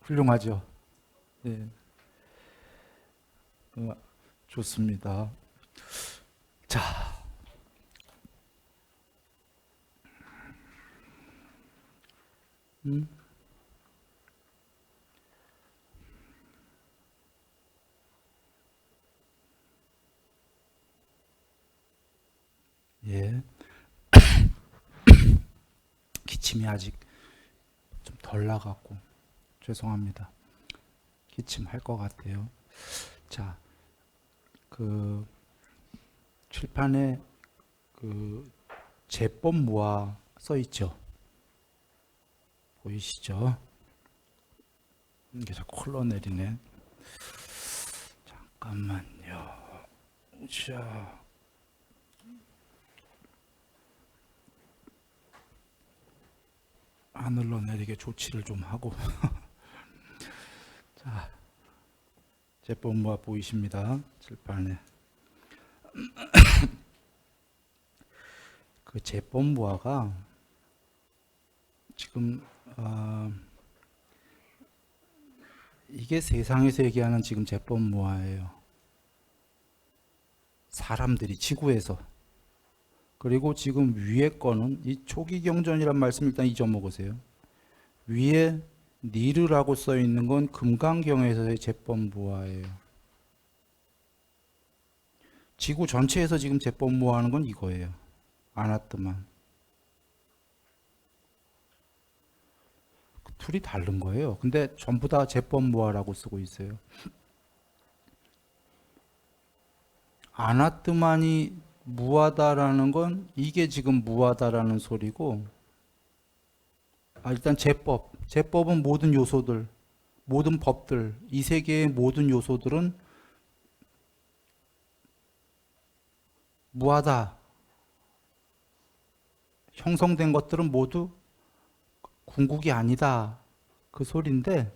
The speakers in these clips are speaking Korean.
훌륭하죠. 네, 좋습니다. 자, 음, 예, 기침이 아직 좀 덜 나갔고 죄송합니다. 기침할 것 같아요. 자, 그 칠판에 그 제법모아 써 있죠. 보이시죠? 이게 자꾸 흘러내리네. 잠깐만요. 자, 안 흘러내리게 조치를 좀 하고. 자, 제법모아 보이십니다. 칠판에. 그 제법모아가 지금 이게 세상에서 얘기하는 지금 제법모아예요. 사람들이 지구에서. 그리고 지금 위에 거는 이 초기 경전이란 말씀 일단 잊어먹으세요. 위에 니르라고 써 있는 건 금강경에서의 제법모아예요. 지구 전체에서 지금 제법모아하는 건 이거예요. 아나뜨만. 둘이 다른 거예요. 근데 전부 다 제법모아라고 쓰고 있어요. 아나뜨만이 무하다라는 건 이게 지금 무하다라는 소리고, 일단 제법은 모든 요소들, 모든 법들, 이 세계의 모든 요소들은 무하다. 형성된 것들은 모두 궁극이 아니다. 그 소리인데,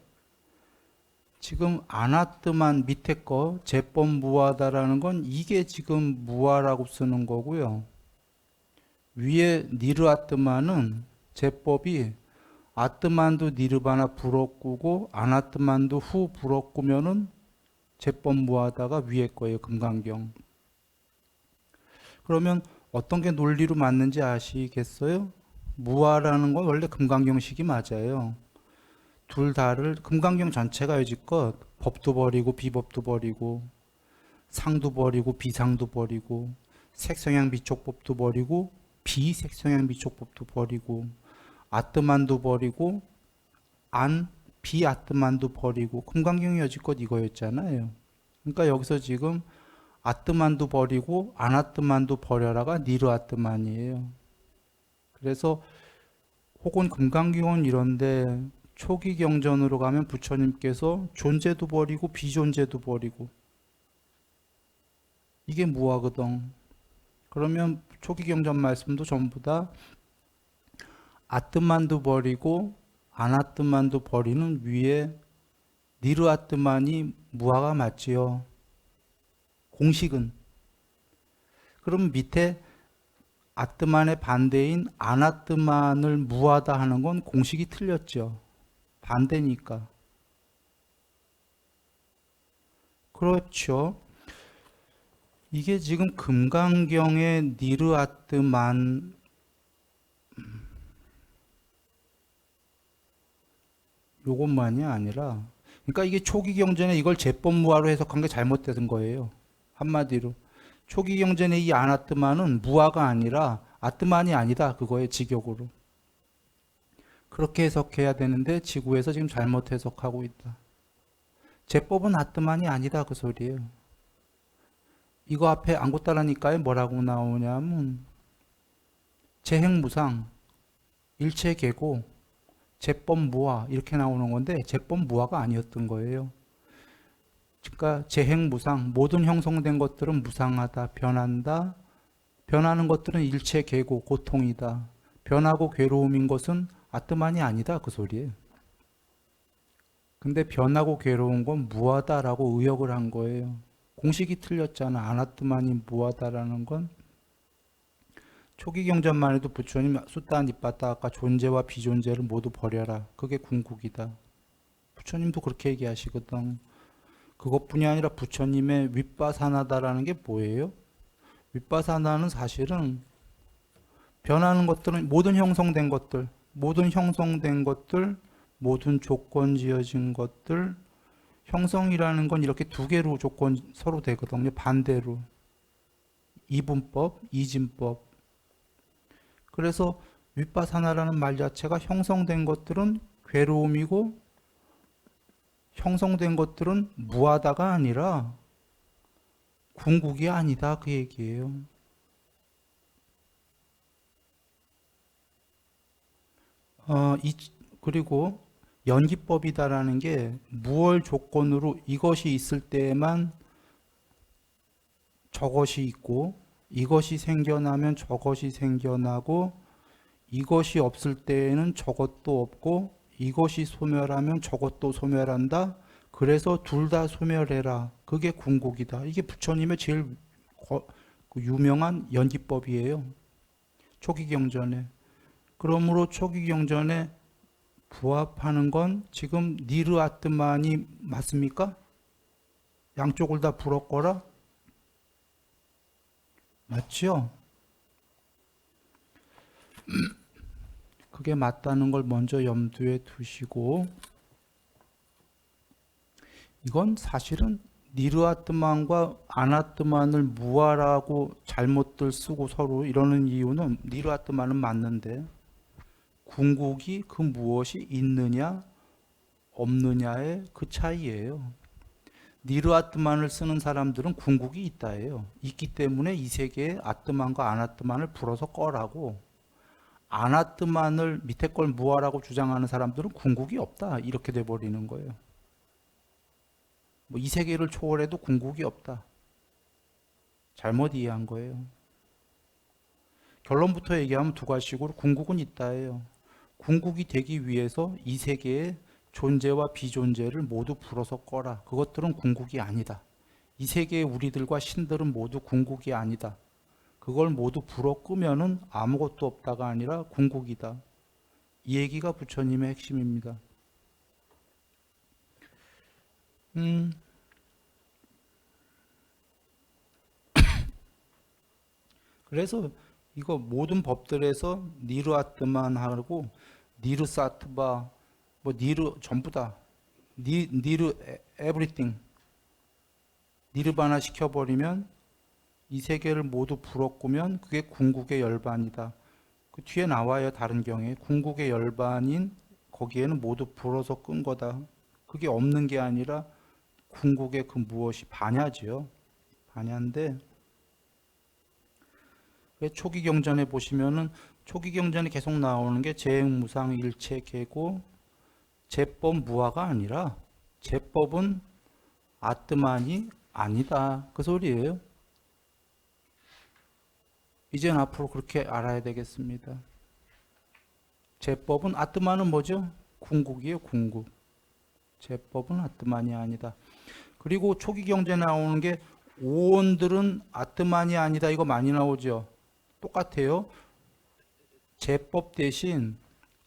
지금 아나뜨만 밑에 거 제법 무하다라는 건 이게 지금 무하라고 쓰는 거고요. 위에 니르아뜨만은 제법이 아뜨만도 니르바나 불어꾸고 아나뜨만도 후 불어꾸면은 제법 무하다가 위에 거예요. 금강경. 그러면 어떤 게 논리로 맞는지 아시겠어요? 무하라는 건 원래 금강경식이 맞아요. 둘 다를 금강경 전체가 여지껏 법도 버리고 비법도 버리고 상도 버리고 비상도 버리고 색성향 비촉법도 버리고 비색성향 비촉법도 버리고 아뜨만도 버리고 안 비아뜨만도 버리고 금강경이 여지껏 이거였잖아요. 그러니까 여기서 지금 아뜨만도 버리고 아나뜨만도 버려라가 니르아뜨만이에요. 그래서 혹은 금강경은 이런데 초기 경전으로 가면 부처님께서 존재도 버리고 비존재도 버리고 이게 무하거든. 그러면 초기 경전 말씀도 전부 다 아뜨만도 버리고 아나뜨만도 버리는 위에 니르아뜨만이 무하가 맞지요. 공식은. 그럼 밑에 아뜨만의 반대인 아나뜨만을 무하다 하는 건 공식이 틀렸죠. 반대니까. 그렇죠. 이게 지금 금강경의 니르아뜨만 요것만이 아니라 그러니까 이게 초기 경전에 이걸 제법무화로 해석한 게 잘못된 거예요. 한마디로 초기 경전의 이 아나뜨만은 무화가 아니라 아뜨만이 아니다 그거예요. 직역으로 그렇게 해석해야 되는데 지구에서 지금 잘못 해석하고 있다. 제법은 아뜨만이 아니다 그 소리예요. 이거 앞에 안고따라니까에 뭐라고 나오냐면 재행무상 일체계고 제법무화 이렇게 나오는 건데 제법무화가 아니었던 거예요. 그러니까 재행무상 모든 형성된 것들은 무상하다 변한다 변하는 것들은 일체계고 고통이다 변하고 괴로움인 것은 아뜨만이 아니다 그 소리예요. 근데 변하고 괴로운 건 무하다라고 의역을 한 거예요. 공식이 틀렸잖아. 아나뜨만이 무하다라는 건 초기 경전만 해도 부처님 수따 니빠따 아까 존재와 비존재를 모두 버려라. 그게 궁극이다. 부처님도 그렇게 얘기하시거든. 그것뿐이 아니라 부처님의 윗바사나다라는 게 뭐예요? 윗바사나는 사실은 변하는 것들은 모든 형성된 것들, 모든 조건 지어진 것들, 형성이라는 건 이렇게 두 개로 조건 서로 되거든요. 반대로. 이분법, 이진법. 그래서 윗바사나라는 말 자체가 형성된 것들은 괴로움이고 형성된 것들은 무하다가 아니라 궁극이 아니다 그 얘기예요. 그리고 연기법이다라는 게 무얼 조건으로 이것이 있을 때에만 저것이 있고 이것이 생겨나면 저것이 생겨나고 이것이 없을 때에는 저것도 없고 이것이 소멸하면 저것도 소멸한다. 그래서 둘 다 소멸해라. 그게 궁극이다. 이게 부처님의 제일 유명한 연기법이에요. 초기경전에. 그러므로 초기경전에 부합하는 건 지금 니르아트만이 맞습니까? 양쪽을 다 불었거라? 맞죠? 그게 맞다는 걸 먼저 염두에 두시고, 이건 사실은 니르아트만과 아나트만을 무아라고 잘못들 쓰고 서로 이러는 이유는 니르아트만은 맞는데 궁극이 그 무엇이 있느냐 없느냐의 그 차이예요. 니르아트만을 쓰는 사람들은 궁극이 있다예요. 있기 때문에 이 세계에 아트만과 아나트만을 불어서 꺼라고, 아나트만을 밑에 걸 무아라고 주장하는 사람들은 궁극이 없다 이렇게 돼버리는 거예요. 뭐 이 세계를 초월해도 궁극이 없다. 잘못 이해한 거예요. 결론부터 얘기하면 두 가지식으로 궁극은 있다예요. 궁극이 되기 위해서 이 세계의 존재와 비존재를 모두 불어서 꺼라. 그것들은 궁극이 아니다. 이 세계의 우리들과 신들은 모두 궁극이 아니다. 그걸 모두 불어 끄면은 아무것도 없다가 아니라 궁극이다. 이 얘기가 부처님의 핵심입니다. 그래서 이거 모든 법들에서 니르아트만하고 니르사트바 뭐 니르 전부 다 니르 에브리띵 니르바나 시켜버리면 이 세계를 모두 불어꾸면 그게 궁극의 열반이다. 그 뒤에 나와요. 다른 경우에 궁극의 열반인 거기에는 모두 불어서 끈 거다. 그게 없는 게 아니라 궁극의 그 무엇이 반야지요. 반야인데 초기 경전에 보시면은 초기 경전에 계속 나오는 게 재행무상 일체계고 제법 무아가 아니라 제법은 아트만이 아니다. 그 소리예요. 이젠 앞으로 그렇게 알아야 되겠습니다. 제법은 아트만은 뭐죠? 궁극이에요. 궁극. 제법은 아트만이 아니다. 그리고 초기 경전에 나오는 게 오온들은 아트만이 아니다. 이거 많이 나오죠. 똑같아요. 제법 대신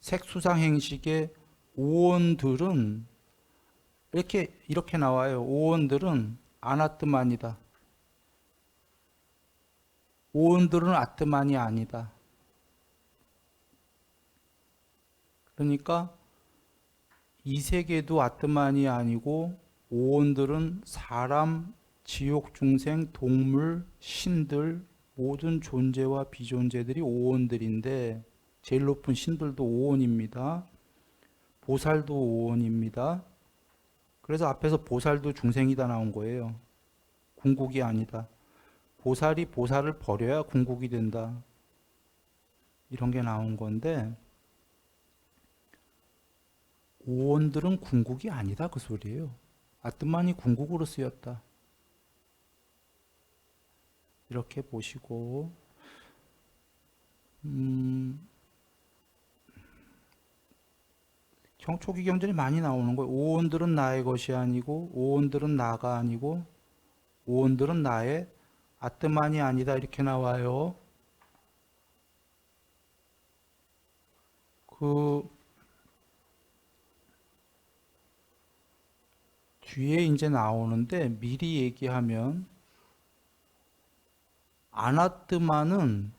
색수상행식의 오온들은 이렇게 나와요. 오온들은 아나트만이다. 오온들은 아트만이 아니다. 그러니까 이 세계도 아트만이 아니고 오온들은 사람, 지옥 중생, 동물, 신들 모든 존재와 비존재들이 오온들인데 제일 높은 신들도 오온입니다. 보살도 오온입니다. 그래서 앞에서 보살도 중생이다 나온 거예요. 궁극이 아니다. 보살이 보살을 버려야 궁극이 된다. 이런 게 나온 건데 오온들은 궁극이 아니다 그 소리예요. 아트만이 궁극으로 쓰였다. 이렇게 보시고 초기 경전이 많이 나오는 거예요. 오온들은 나의 것이 아니고 오온들은 나가 아니고 오온들은 나의 아트만이 아니다 이렇게 나와요. 뒤에 이제 나오는데 미리 얘기하면 아나뜨마는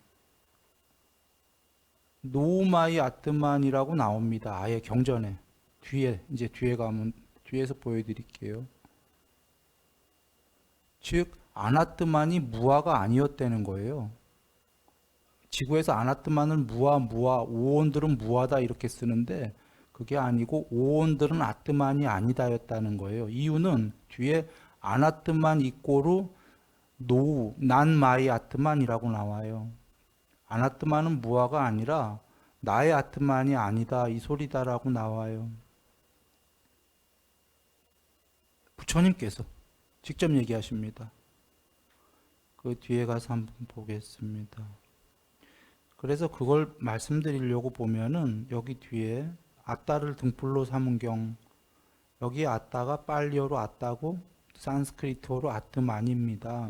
노우마이 아뜨만이라고 나옵니다. 아예 경전에. 뒤에 가면 뒤에서 보여드릴게요. 즉 아나뜨만이 무아가 아니었다는 거예요. 지구에서 아나뜨만을 무아, 오온들은 무아다 이렇게 쓰는데 그게 아니고 오온들은 아뜨만이 아니다였다는 거예요. 이유는 뒤에 아나뜨만 이꼬르 노우, 난마이 아뜨만이라고 나와요. 아나뜨만은 무아가 아니라 나의 아뜨만이 아니다 이 소리다라고 나와요. 부처님께서 직접 얘기하십니다. 그 뒤에 가서 한번 보겠습니다. 그래서 그걸 말씀드리려고 보면은 여기 뒤에 아따를 등불로 삼은 경, 여기 아따가 빨리어로 아따고 산스크리트어로 아뜨만입니다.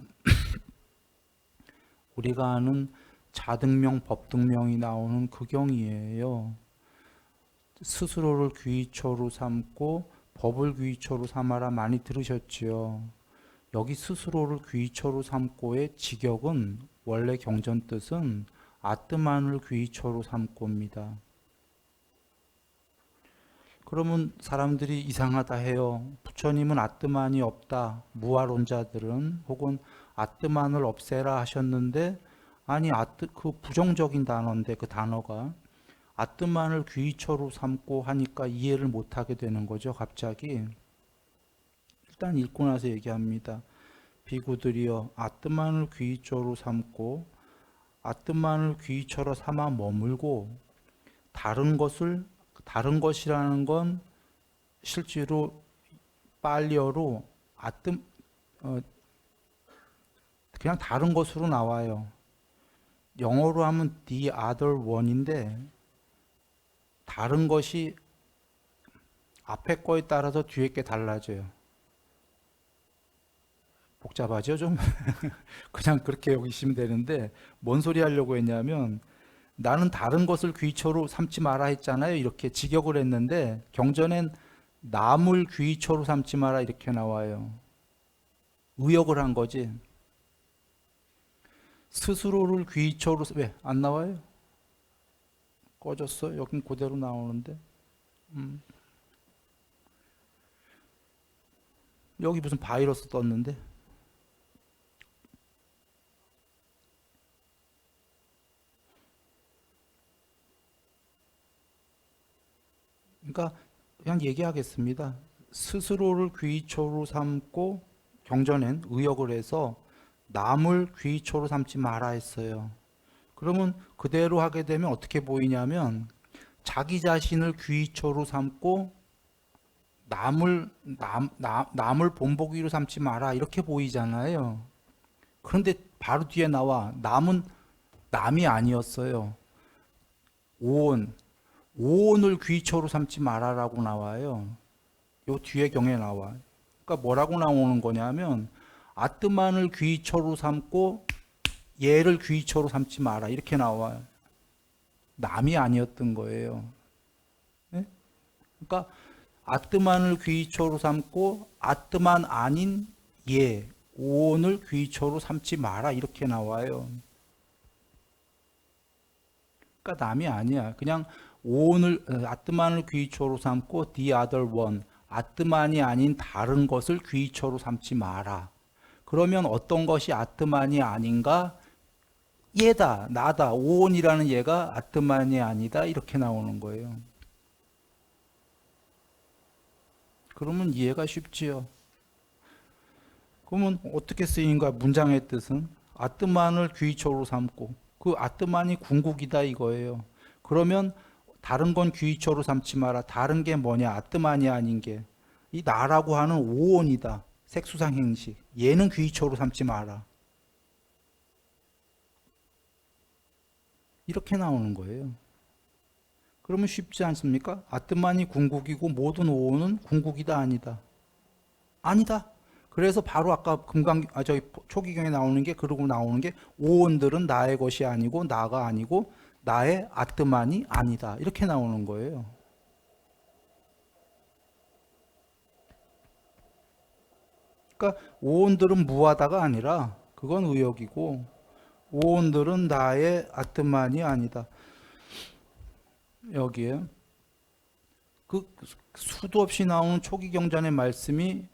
우리가 아는 자등명, 법등명이 나오는 그 경이에요. 스스로를 귀처로 삼고 법을 귀처로 삼아라 많이 들으셨지요. 여기 스스로를 귀처로 삼고의 직역은 원래 경전 뜻은 아뜨만을 귀처로 삼고입니다. 그러면 사람들이 이상하다 해요. 부처님은 아뜨만이 없다. 무아론자들은 혹은 아뜨만을 없애라 하셨는데 아니 그 부정적인 단어인데 그 단어가 아뜨만을 귀처로 삼고 하니까 이해를 못하게 되는 거죠. 갑자기 일단 읽고 나서 얘기합니다. 비구들이여 아뜨만을 귀처로 삼고 아뜨만을 귀처로 삼아 머물고 다른 것이라는 건 실제로 빨리어로 그냥 다른 것으로 나와요. 영어로 하면 the other one인데 다른 것이 앞에 거에 따라서 뒤에 게 달라져요. 복잡하죠 좀? 그냥 그렇게 여기시면 되는데 뭔 소리 하려고 했냐면 나는 다른 것을 귀처로 삼지 마라 했잖아요. 이렇게 직역을 했는데 경전엔 남을 귀처로 삼지 마라 이렇게 나와요. 의역을 한 거지. 스스로를 귀처로 왜 안 나와요? 꺼졌어? 여긴 그대로 나오는데. 여기 무슨 바이러스 떴는데. 그러니까 그냥 얘기하겠습니다. 스스로를 귀처로 삼고 경전엔 의역을 해서 남을 귀처로 삼지 마라 했어요. 그러면 그대로 하게 되면 어떻게 보이냐면 자기 자신을 귀처로 삼고 남을 본보기로 삼지 마라 이렇게 보이잖아요. 그런데 바로 뒤에 나와 남은 남이 아니었어요. 오온을 귀처로 삼지 마라라고 나와요. 요 뒤에 경에 나와. 그러니까 뭐라고 나오는 거냐면 아뜨만을 귀처로 삼고 얘를 귀처로 삼지 마라 이렇게 나와요. 남이 아니었던 거예요. 네? 그러니까 아뜨만을 귀처로 삼고 아뜨만 아닌 얘 오온을 귀처로 삼지 마라 이렇게 나와요. 그러니까 남이 아니야. 그냥 아뜨만을 귀처로 삼고 the other one 아뜨만이 아닌 다른 것을 귀처로 삼지 마라. 그러면 어떤 것이 아뜨만이 아닌가? 얘다, 나다, 오온이라는 얘가 아뜨만이 아니다 이렇게 나오는 거예요. 그러면 이해가 쉽지요. 그러면 어떻게 쓰인가? 문장의 뜻은 아뜨만을 귀처로 삼고 그 아뜨만이 궁극이다 이거예요. 그러면 다른 건 귀처로 삼지 마라. 다른 게 뭐냐? 아뜨만이 아닌 게 이 나라고 하는 오온이다. 색수상 행식. 얘는 귀처로 삼지 마라. 이렇게 나오는 거예요. 그러면 쉽지 않습니까? 아뜨만이 궁극이고 모든 오온은 궁극이다 아니다. 아니다. 그래서 바로 아까 저기 초기경에 나오는 게 그러고 나오는 게 오온들은 나의 것이 아니고 나가 아니고 나의 아뜨만이 아니다. 이렇게 나오는 거예요. 그러니까 오온들은 무하다가 아니라 그건 의역이고, 오온들은 나의 아트만이 아니다. 여기에 그 수도 없이 나오는 초기 경전의 말씀이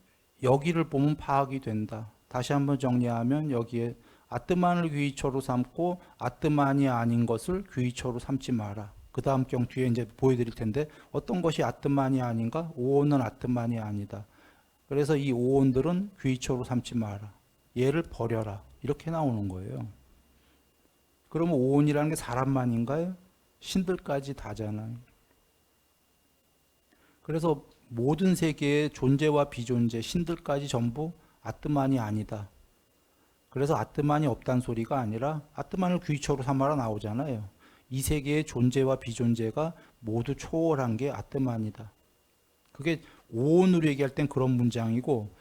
여기를 보면 파악이 된다. 다시 한번 정리하면 여기에 아트만을 귀의초로 삼고 아트만이 아닌 것을 귀의초로 삼지 마라. 그 다음 경 뒤에 이제 보여드릴 텐데 어떤 것이 아트만이 아닌가? 오온은 아트만이 아니다. 그래서 이 오온들은 귀의초로 삼지 마라. 얘를 버려라. 이렇게 나오는 거예요. 그러면 오온이라는 게 사람만인가요? 신들까지 다잖아요. 그래서 모든 세계의 존재와 비존재, 신들까지 전부 아트만이 아니다. 그래서 아트만이 없단 소리가 아니라 아트만을 귀처로 삼아라 나오잖아요. 이 세계의 존재와 비존재가 모두 초월한 게 아트만이다. 그게 오온으로 얘기할 땐 그런 문장이고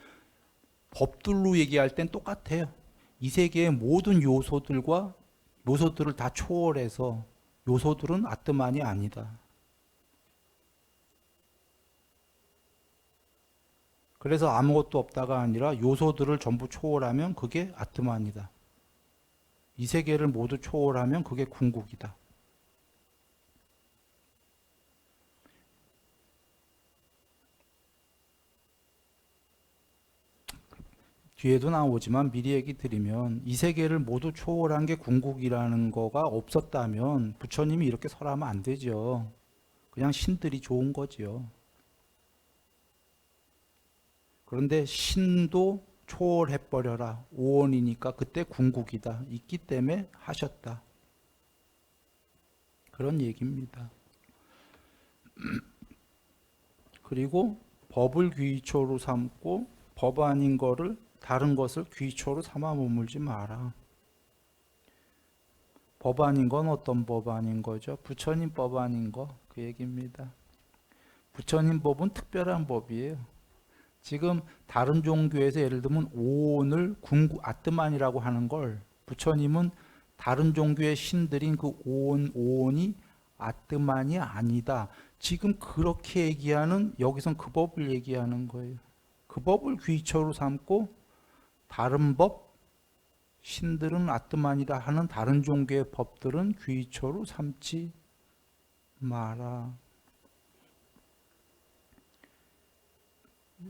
법들로 얘기할 땐 똑같아요. 이 세계의 모든 요소들을 다 초월해서 요소들은 아트만이 아니다. 그래서 아무것도 없다가 아니라 요소들을 전부 초월하면 그게 아트만이다. 이 세계를 모두 초월하면 그게 궁극이다. 뒤에도 나오지만 미리 얘기 드리면 이 세계를 모두 초월한 게 궁극이라는 거가 없었다면 부처님이 이렇게 설하면 안 되죠. 그냥 신들이 좋은 거지요. 그런데 신도 초월해버려라. 오온이니까 그때 궁극이다. 있기 때문에 하셨다. 그런 얘기입니다. 그리고 법을 귀초로 삼고 법 아닌 거를 다른 것을 귀초로 삼아 머물지 마라. 법 아닌 건 어떤 법 아닌 거죠? 부처님 법 아닌 거 그 얘기입니다. 부처님 법은 특별한 법이에요. 지금 다른 종교에서 예를 들면 오온을 아트만이라고 하는 걸 부처님은 다른 종교의 신들인 그 오온이 아트만이 아니다. 지금 그렇게 얘기하는 여기선 그 법을 얘기하는 거예요. 그 법을 귀처로 삼고 다른 법 신들은 아트만이다 하는 다른 종교의 법들은 귀처로 삼지 마라.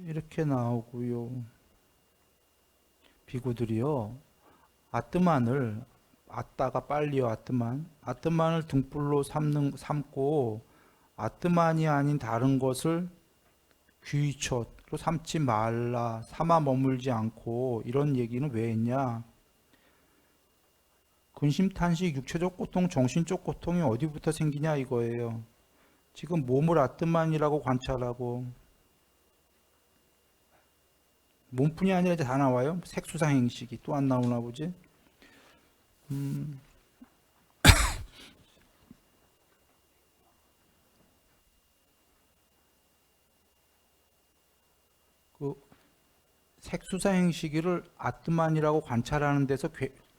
이렇게 나오고요. 비구들이요. 아트만을 아따가 빨리요 아트만을 등불로 삼고 아트만이 아닌 다른 것을 귀처로 삼지 말라. 삼아 머물지 않고 이런 얘기는 왜 했냐? 근심, 탄식, 육체적 고통, 정신적 고통이 어디부터 생기냐 이거예요. 지금 몸을 아트만이라고 관찰하고 몸뿐이 아니라 이제 다 나와요. 색수상 행식이 또 안 나오나 보지? 그 색수상 행식을 아트만이라고 관찰하는 데서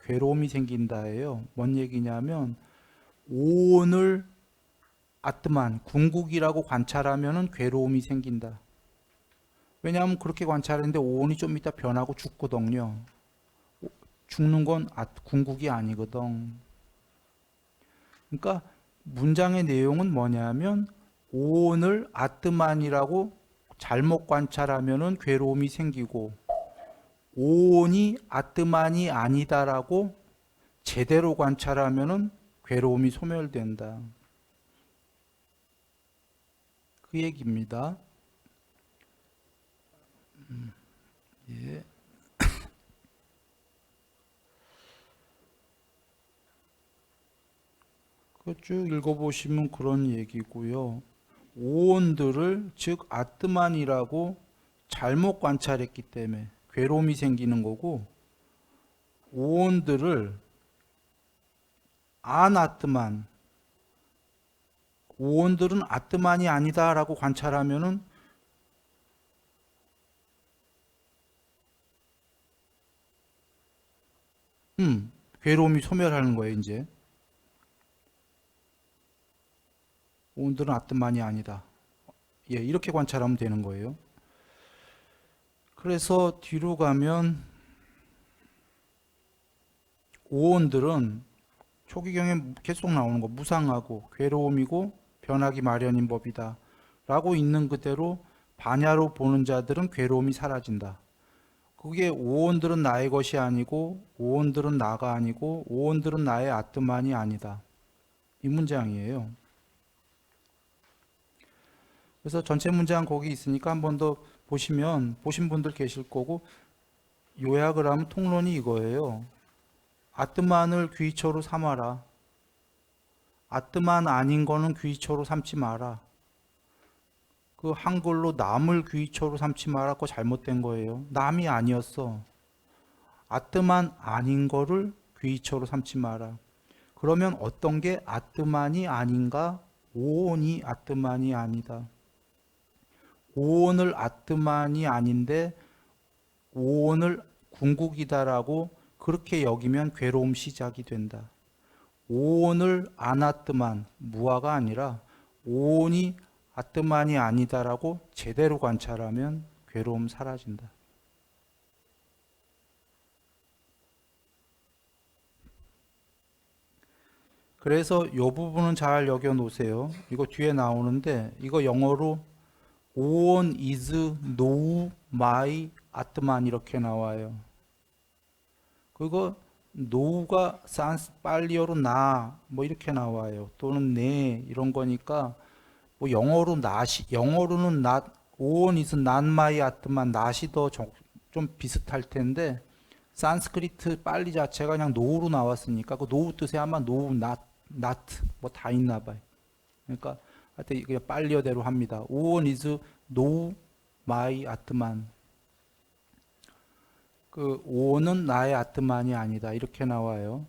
괴로움이 생긴다예요. 뭔 얘기냐면 오온을 아트만, 궁극이라고 관찰하면은 괴로움이 생긴다. 왜냐하면 그렇게 관찰했는데 오온이 좀 이따 변하고 죽거든요. 죽는 건 궁극이 아니거든. 그러니까 문장의 내용은 뭐냐면 오온을 아트만이라고 잘못 관찰하면은 괴로움이 생기고 오온이 아트만이 아니다라고 제대로 관찰하면은 괴로움이 소멸된다. 그 얘기입니다. 예. 쭉 읽어보시면 그런 얘기고요. 오온들을 즉 아트만이라고 잘못 관찰했기 때문에 괴로움이 생기는 거고 오온들을 아트만 오온들은 아트만이 아니다라고 관찰하면은 괴로움이 소멸하는 거예요. 이제 오온들은 아트만이 아니다. 예, 이렇게 관찰하면 되는 거예요. 그래서 뒤로 가면 오온들은 초기경에 계속 나오는 거 무상하고 괴로움이고 변하기 마련인 법이다 라고 있는 그대로 반야로 보는 자들은 괴로움이 사라진다. 그게 오온들은 나의 것이 아니고 오온들은 나가 아니고 오온들은 나의 아트만이 아니다. 이 문장이에요. 그래서 전체 문장 거기 있으니까 한 번 더 보시면 보신 분들 계실 거고 요약을 하면 통론이 이거예요. 아트만을 귀처로 삼아라. 아트만 아닌 거는 귀처로 삼지 마라. 그 한글로 남을 귀처로 삼지 마라. 그거 잘못된 거예요. 남이 아니었어. 아트만 아닌 거를 귀처로 삼지 마라. 그러면 어떤 게 아트만이 아닌가? 오온이 아트만이 아니다. 오온을 아트만이 아닌데 오온을 궁극이다라고 그렇게 여기면 괴로움 시작이 된다. 오온을 아나뜨만 무아가 아니라 오온이 아뜨만이 아니다라고 제대로 관찰하면 괴로움 사라진다. 그래서 이 부분은 잘 여겨 놓으세요. 이거 뒤에 나오는데 이거 영어로 오온 is no my atman 이렇게 나와요. 그거 no가 sans 빨리어로 나 뭐 이렇게 나와요. 또는 네 이런 거니까 뭐 영어로 not이 영어로는 not 오온 is not my atman not이 더 좀 비슷할 텐데 산스크리트 빨리 자체가 그냥 no로 나왔으니까 그 no 뜻에 아마 no not 뭐 다 있나 봐요. 그러니까 하여튼 그냥 빨리어대로 합니다. 오온 is no my atman. 그 오는 나의 아트만이 아니다 이렇게 나와요.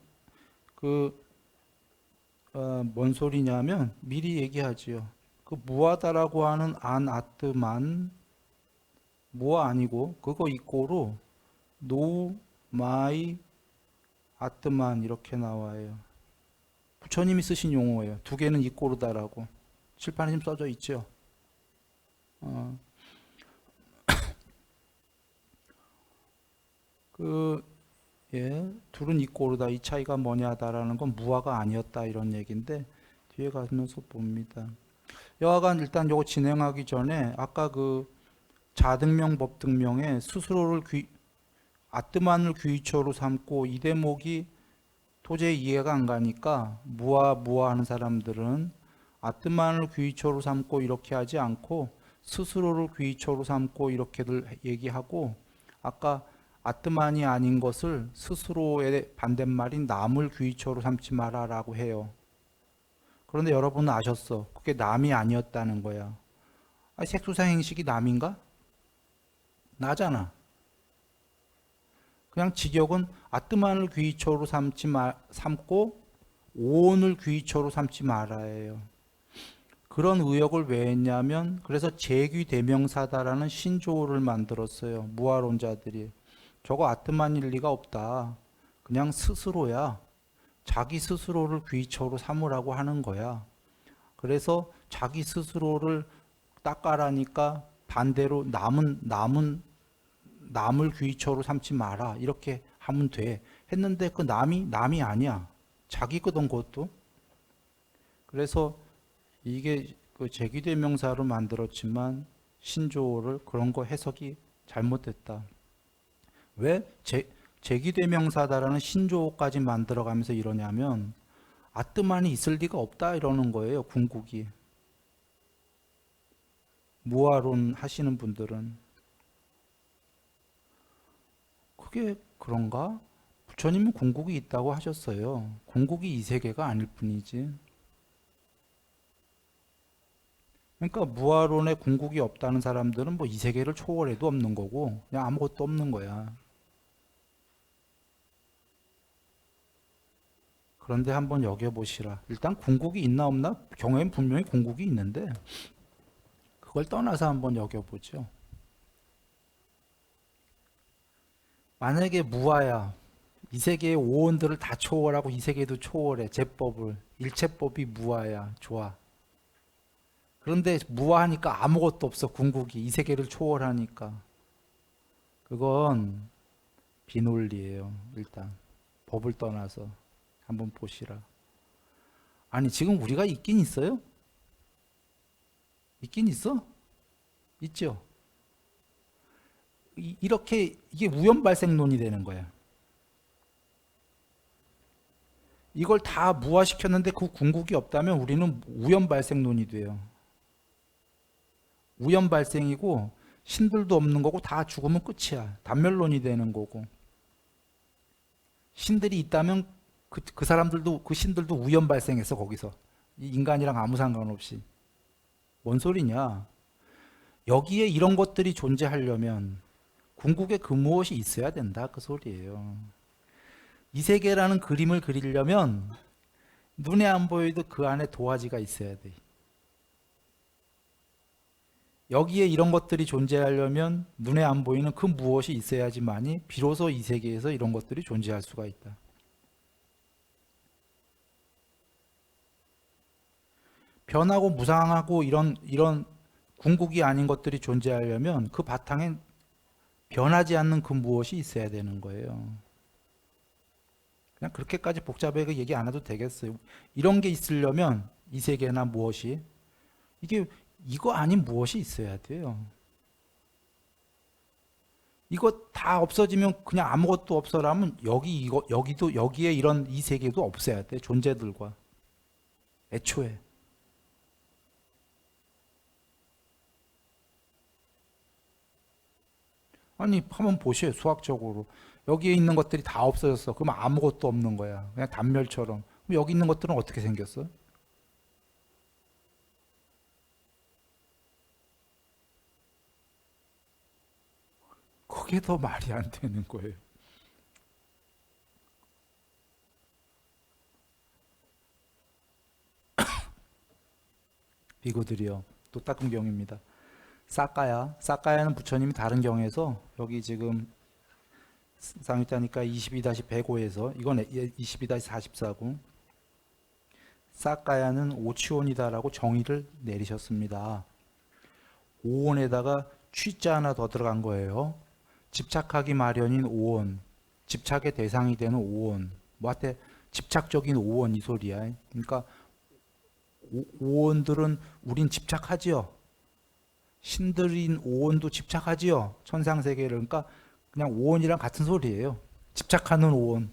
뭔 소리냐면 미리 얘기하지요. 그 무하다라고 하는 안 아트만 무하 아니고 그거 이꼬로 no my 아트만 이렇게 나와요. 부처님이 쓰신 용어예요. 두 개는 이꼬르다라고 칠판에 지금 써져 있죠. 둘은 이꼬르다. 이 차이가 뭐냐다라는 건 무아가 아니었다 이런 얘기인데 뒤에 가면서 봅니다. 여하간 일단 요거 진행하기 전에 아까 그 자등명 법등명에 스스로를 아뜨만을 귀처로 삼고 이 대목이 도저히 이해가 안 가니까 무아하는 사람들은 아뜨만을 귀처로 삼고 이렇게 하지 않고 스스로를 귀처로 삼고 이렇게들 얘기하고 아까 아트만이 아닌 것을 스스로의 반대말인 남을 귀처로 삼지 마라 라고 해요. 그런데 여러분은 아셨어. 그게 남이 아니었다는 거야. 색수상 행식이 남인가? 나잖아. 그냥 직역은 아트만을 귀처로 삼고 오온을 귀처로 삼지 말아예요. 그런 의역을 왜 했냐면 그래서 제귀대명사다라는 신조어를 만들었어요. 무아론자들이. 저거 아트만일 리가 없다. 그냥 스스로야. 자기 스스로를 귀처로 삼으라고 하는 거야. 그래서 자기 스스로를 닦아라니까 반대로 남을 귀처로 삼지 마라. 이렇게 하면 돼. 했는데 그 남이 아니야. 자기 거던 것도. 그래서 이게 그 제귀대명사로 만들었지만 신조어를 그런 거 해석이 잘못됐다. 왜 제기대명사다라는 신조어까지 만들어가면서 이러냐면 아뜨만이 있을 리가 없다 이러는 거예요. 궁극이. 무아론 하시는 분들은. 그게 그런가? 부처님은 궁극이 있다고 하셨어요. 궁극이 이 세계가 아닐 뿐이지. 그러니까 무아론에 궁극이 없다는 사람들은 뭐 이 세계를 초월해도 없는 거고 그냥 아무것도 없는 거야. 그런데 한번 여겨보시라. 일단 궁극이 있나 없나? 경우에는 분명히 궁극이 있는데 그걸 떠나서 한번 여겨보죠. 만약에 무아야. 이 세계의 오온들을 다 초월하고 이 세계도 초월해. 제법을. 일체법이 무아야. 좋아. 그런데 무아하니까 아무것도 없어. 궁극이. 이 세계를 초월하니까. 그건 비논리예요. 일단 법을 떠나서 한번 보시라. 아니 지금 우리가 있긴 있어요? 있긴 있어? 있죠. 이렇게 이게 우연 발생론이 되는 거야. 이걸 다 무화시켰는데 그 궁극이 없다면 우리는 우연 발생론이 돼요. 우연 발생이고 신들도 없는 거고 다 죽으면 끝이야. 단멸론이 되는 거고. 신들이 있다면 그 사람들도 그 신들도 우연 발생했어 거기서. 이 인간이랑 아무 상관없이. 뭔 소리냐? 여기에 이런 것들이 존재하려면 궁극에 그 무엇이 있어야 된다 그 소리예요. 이 세계라는 그림을 그리려면 눈에 안 보여도 그 안에 도화지가 있어야 돼. 여기에 이런 것들이 존재하려면 눈에 안 보이는 그 무엇이 있어야지만이 비로소 이 세계에서 이런 것들이 존재할 수가 있다. 변하고 무상하고 이런 궁극이 아닌 것들이 존재하려면 그 바탕엔 변하지 않는 그 무엇이 있어야 되는 거예요. 그냥 그렇게까지 복잡하게 얘기 안 해도 되겠어요. 이런 게 있으려면 이 세계나 무엇이 이거 아닌 무엇이 있어야 돼요. 이거 다 없어지면 그냥 아무것도 없어라면 여기도 여기에 이런 이 세계도 없어야 돼. 존재들과 애초에. 아니 한번 보세요. 수학적으로. 여기에 있는 것들이 다 없어졌어. 그러면 아무것도 없는 거야. 그냥 단멸처럼. 그럼 여기 있는 것들은 어떻게 생겼어? 그게 더 말이 안 되는 거예요. 비구들이요. 또 닦은 경입니다. 사까야는 부처님이 다른 경에서 여기 지금 쌍유타니까 22-105에서 이건 22-44고 사까야는 오치온이다라고 정의를 내리셨습니다. 오온에다가 취자 하나 더 들어간 거예요. 집착하기 마련인 오온, 집착의 대상이 되는 오온, 뭐한테 집착적인 오온 이 소리야. 그러니까 오온들은 우린 집착하지요. 신들인 오온도 집착하지요. 천상세계를. 그러니까 그냥 오온이랑 같은 소리예요. 집착하는 오온.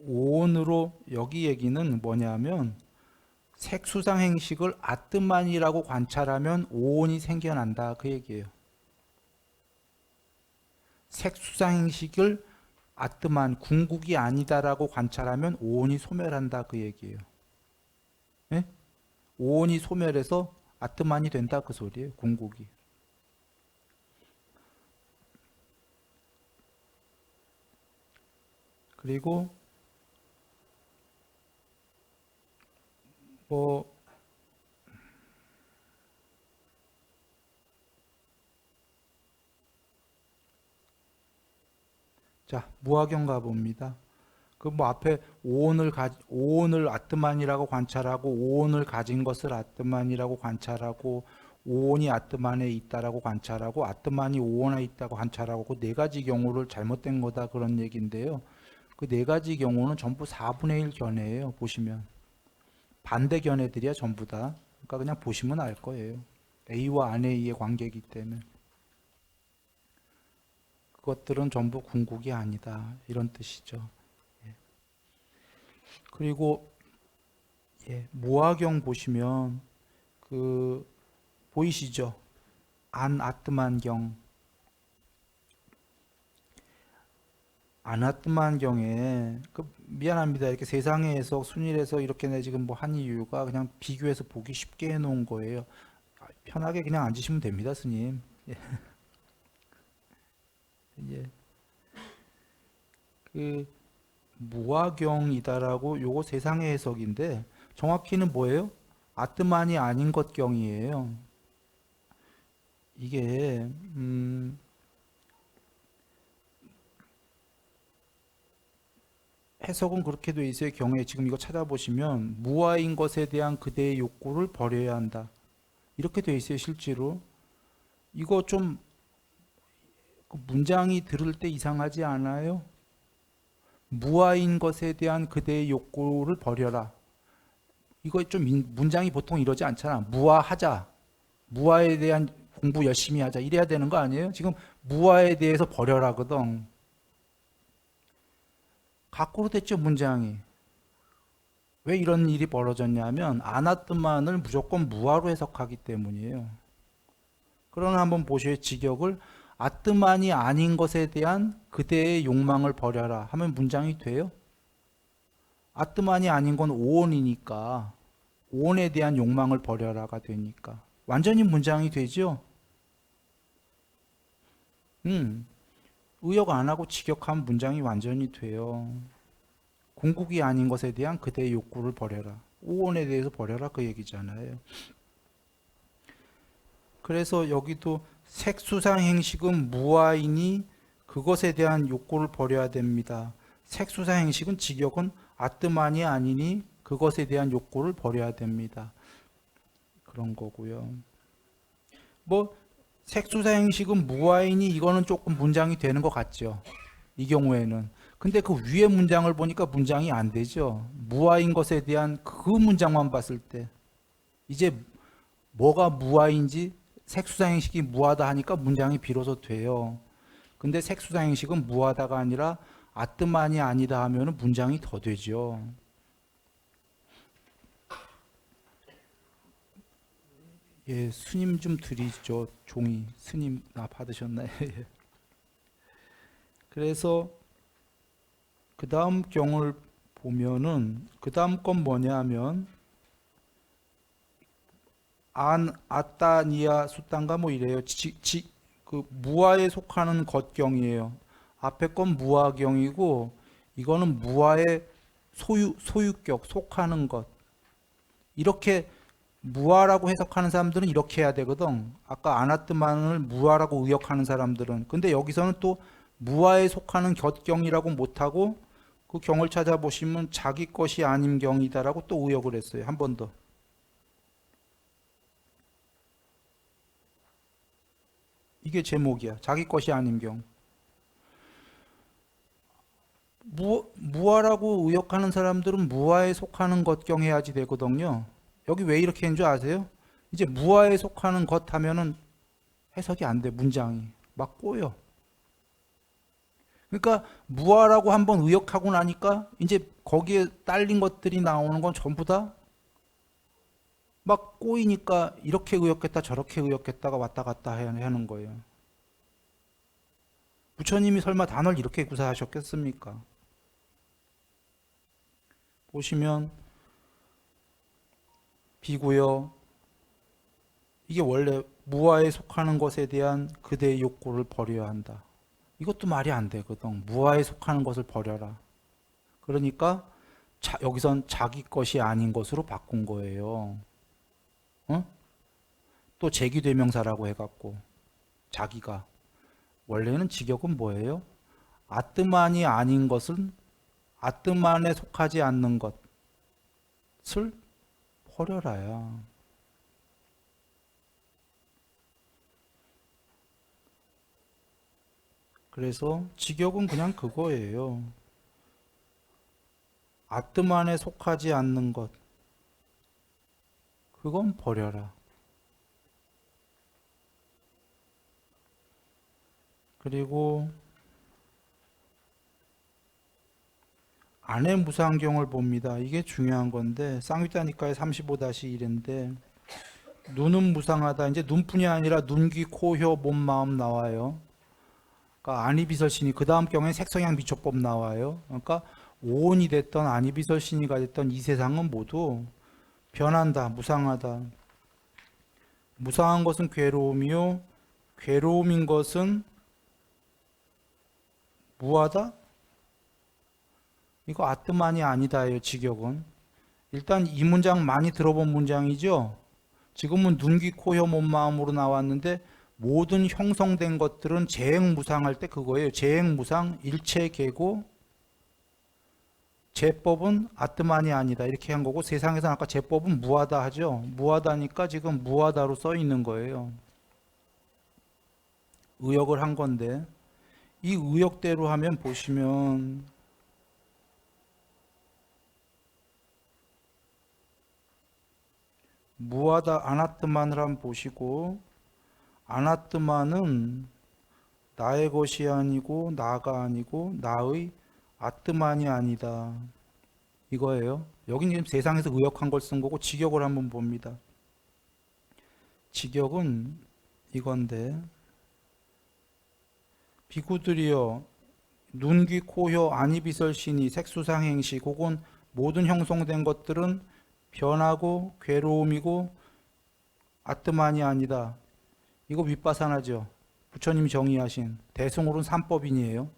오온으로 여기 얘기는 뭐냐면 색수상 행식을 아뜨만이라고 관찰하면 오온이 생겨난다 그 얘기예요. 색수상 행식을 아뜨만 궁극이 아니다라고 관찰하면 오온이 소멸한다 그 얘기예요. 예? 오온이 소멸해서 아뜨만이 된다 그 소리예요. 궁극이. 그리고 뭐 자, 무화경 가봅니다. 그 뭐 앞에 오온을 아뜨만이라고 관찰하고 오온을 가진 것을 아뜨만이라고 관찰하고 오온이 아뜨만에 있다라고 관찰하고 아뜨만이 오온에 있다고 관찰하고 그 네 가지 경우를 잘못된 거다 그런 얘기인데요. 그 네 가지 경우는 전부 4분의 1 견해예요. 보시면 반대 견해들이야 전부 다. 그러니까 그냥 보시면 알 거예요. A와 안 A의 관계이기 때문에 그것들은 전부 궁극이 아니다 이런 뜻이죠. 그리고 무화경 보시면 그 보이시죠? 안아뜨만경. 안아뜨만경에 미안합니다. 이렇게 세상의 해석 순일해서 이렇게 내 지금 뭐 한 이유가 그냥 비교해서 보기 쉽게 해놓은 거예요. 편하게 그냥 앉으시면 됩니다, 스님. 예. 그 무화경이다라고 요거 세상의 해석인데 정확히는 뭐예요? 아뜨만이 아닌 것경이에요. 이게 해석은 그렇게 돼 있어요. 경에 지금 이거 찾아보시면 무아인 것에 대한 그대의 욕구를 버려야 한다. 이렇게 돼 있어요. 실제로. 이거 좀 그 문장이 들을 때 이상하지 않아요? 무아인 것에 대한 그대의 욕구를 버려라. 이거 좀 문장이 보통 이러지 않잖아. 무아하자. 무아에 대한 공부 열심히 하자. 이래야 되는 거 아니에요? 지금 무아에 대해서 버려라거든. 거꾸로 됐죠, 문장이. 왜 이런 일이 벌어졌냐면 아나뜨만을 무조건 무아로 해석하기 때문이에요. 그러나 한번 보셔요. 직역을 아뜨만이 아닌 것에 대한 그대의 욕망을 버려라 하면 문장이 돼요? 아뜨만이 아닌 건 오온이니까 오온에 대한 욕망을 버려라가 되니까 완전히 문장이 되죠? 의역 안 하고 직역하면 문장이 완전히 돼요. 궁극이 아닌 것에 대한 그대의 욕구를 버려라. 오온에 대해서 버려라 그 얘기잖아요. 그래서 여기도 색수상 행식은 무아이니 그것에 대한 욕구를 버려야 됩니다. 색수상 행식은 직역은 아뜨만이 아니니 그것에 대한 욕구를 버려야 됩니다. 그런 거고요. 뭐 색수상 행식은 무아이니 이거는 조금 문장이 되는 것 같죠. 이 경우에는. 근데 그 위에 문장을 보니까 문장이 안 되죠. 무아인 것에 대한 그 문장만 봤을 때 이제 뭐가 무아인지 색수상행식이 무하다 하니까 문장이 비로소 돼요. 근데 색수상행식은 무하다가 아니라 아뜨만이 아니다 하면 문장이 더 되죠. 예, 스님 좀 드리죠. 종이. 스님 나 받으셨나요? 그래서 그 다음 경을 보면은 그 다음 건 뭐냐 하면 안 아따니아 수단가 뭐 이래요. 그 무아에 속하는 것경이에요. 앞에 건 무아경이고 이거는 무아의 소유격 속하는 것. 이렇게 무아라고 해석하는 사람들은 이렇게 해야 되거든. 아까 아나뜨만을 무아라고 의역하는 사람들은. 근데 여기서는 또 무아에 속하는 곁경이라고 못하고 그 경을 찾아보시면 자기 것이 아닌 경이다라고 또 의역을 했어요. 한 번 더. 이게 제목이야. 자기 것이 아닌 경. 무아라고 의역하는 사람들은 무아에 속하는 것경 해야지 되거든요. 여기 왜 이렇게 했는 줄 아세요? 이제 무아에 속하는 것 하면은 해석이 안 돼. 문장이. 막 꼬여. 그러니까 무아라고 한번 의역하고 나니까 이제 거기에 딸린 것들이 나오는 건 전부 다 막 꼬이니까 이렇게 의역했다 저렇게 의역했다가 왔다 갔다 하는 거예요. 부처님이 설마 단어를 이렇게 구사하셨겠습니까? 보시면 비구요. 이게 원래 무아에 속하는 것에 대한 그대의 욕구를 버려야 한다. 이것도 말이 안 되거든. 무아에 속하는 것을 버려라. 그러니까 여기선 자기 것이 아닌 것으로 바꾼 거예요. 어? 또 제기대명사라고 해갖고 자기가 원래는 직역은 뭐예요? 아뜨만이 아닌 것은 아뜨만에 속하지 않는 것을 버려라야. 그래서 직역은 그냥 그거예요. 아뜨만에 속하지 않는 것 그건 버려라. 그리고 안의 무상경을 봅니다. 이게 중요한 건데 쌍위따니까의 35-1인데 눈은 무상하다. 이제 눈뿐이 아니라 눈, 귀, 코, 혀, 몸, 마음 나와요. 그러니까 안이비설신이 그 다음 경우에 색성향 비촉법 나와요. 그러니까 오온이 됐던 안이비설신이가 됐던 이 세상은 모두 변한다. 무상하다. 무상한 것은 괴로움이요. 괴로움인 것은 무하다? 이거 아뜨만이 아니다예요. 직역은. 일단 이 문장 많이 들어본 문장이죠. 지금은 눈, 귀, 코, 혀, 몸, 마음으로 나왔는데 모든 형성된 것들은 재행무상할 때 그거예요. 재행무상, 일체계고 제법은 아뜨만이 아니다. 이렇게 한 거고 세상에서는 아까 제법은 무하다 하죠. 무하다니까 지금 무하다로 써 있는 거예요. 의역을 한 건데 이 의역대로 하면 보시면 무하다 아나뜨만을 한번 보시고 아나뜨만은 나의 것이 아니고 나가 아니고 나의 아뜨만이 아니다. 이거예요. 여기는 지금 세상에서 의역한 걸 쓴 거고 직역을 한번 봅니다. 직역은 이건데 비구들이여 눈, 귀, 코, 혀, 안이, 비설, 신이, 색수상, 행식 혹은 모든 형성된 것들은 변하고 괴로움이고 아뜨만이 아니다. 이거 윗바사나죠. 부처님이 정의하신 대승으로는 삼법인이에요.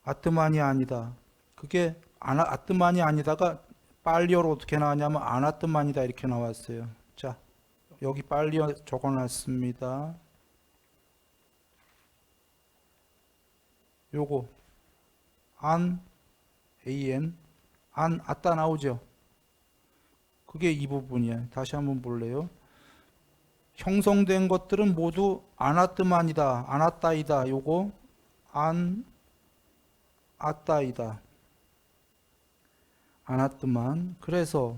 아뜨만이 아니다. 그게 아뜨만이 아니다가 빨리어로 어떻게 나왔냐면 아나뜨만이다 이렇게 나왔어요. 자, 여기 빨리어 적어놨습니다. 요거 안 an 안 아따 나오죠. 그게 이 부분이에요. 다시 한번 볼래요. 형성된 것들은 모두 아나뜨만이다, 아나따이다. 요거 안 아따이다, 아나뜨만. 그래서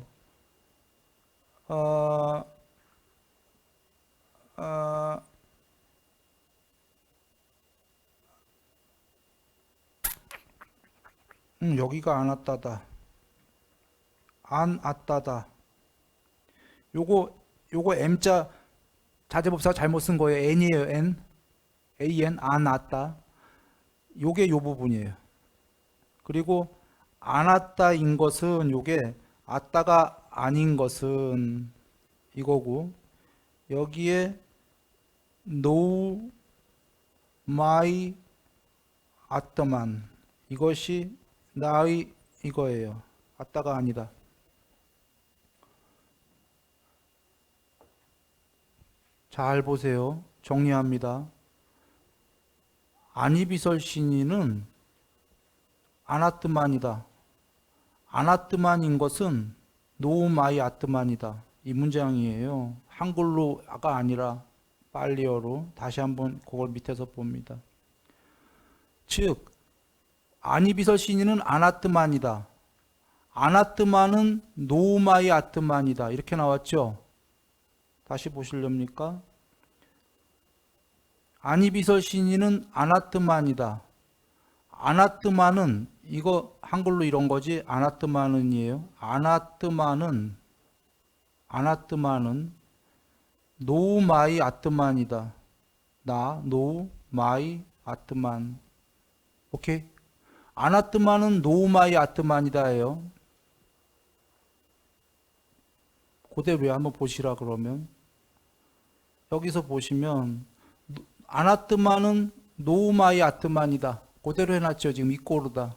여기가 아나따다, 안 아따다. 요거 M자 자재법사 잘못 쓴 거예요. N이에요. N. AN 안 아따. 요게 요 부분이에요. 그리고 안 아따인 것은 요게 아따가 아닌 것은 이거고 여기에 no my 아따만 이것이 나의 이거예요. 아따가 아니다. 잘 보세요. 정리합니다. 아니비설신이는 아나뜨만이다. 아나뜨만인 것은 노마이 아뜨만이다. 이 문장이에요. 한글로가 아니라 빨리어로. 다시 한번 그걸 밑에서 봅니다. 즉 아니비설신이는 아나뜨만이다. 아나뜨만은 노마이 아뜨만이다. 이렇게 나왔죠. 다시 보시렵니까? 아니비설신이는 아나뜨만이다. 아나뜨만은 이거 한글로 이런 거지 아나뜨만은이에요. 아나뜨만은 노마이 아뜨만이다. 나 노마이 아뜨만. 오케이? 아나뜨만은 노마이 아뜨만이다예요. 그대로요. 한번 보시라 그러면 여기서 보시면 아나뜨만은 노마이 아뜨만이다. 그대로 해놨죠. 지금 이꼬르다.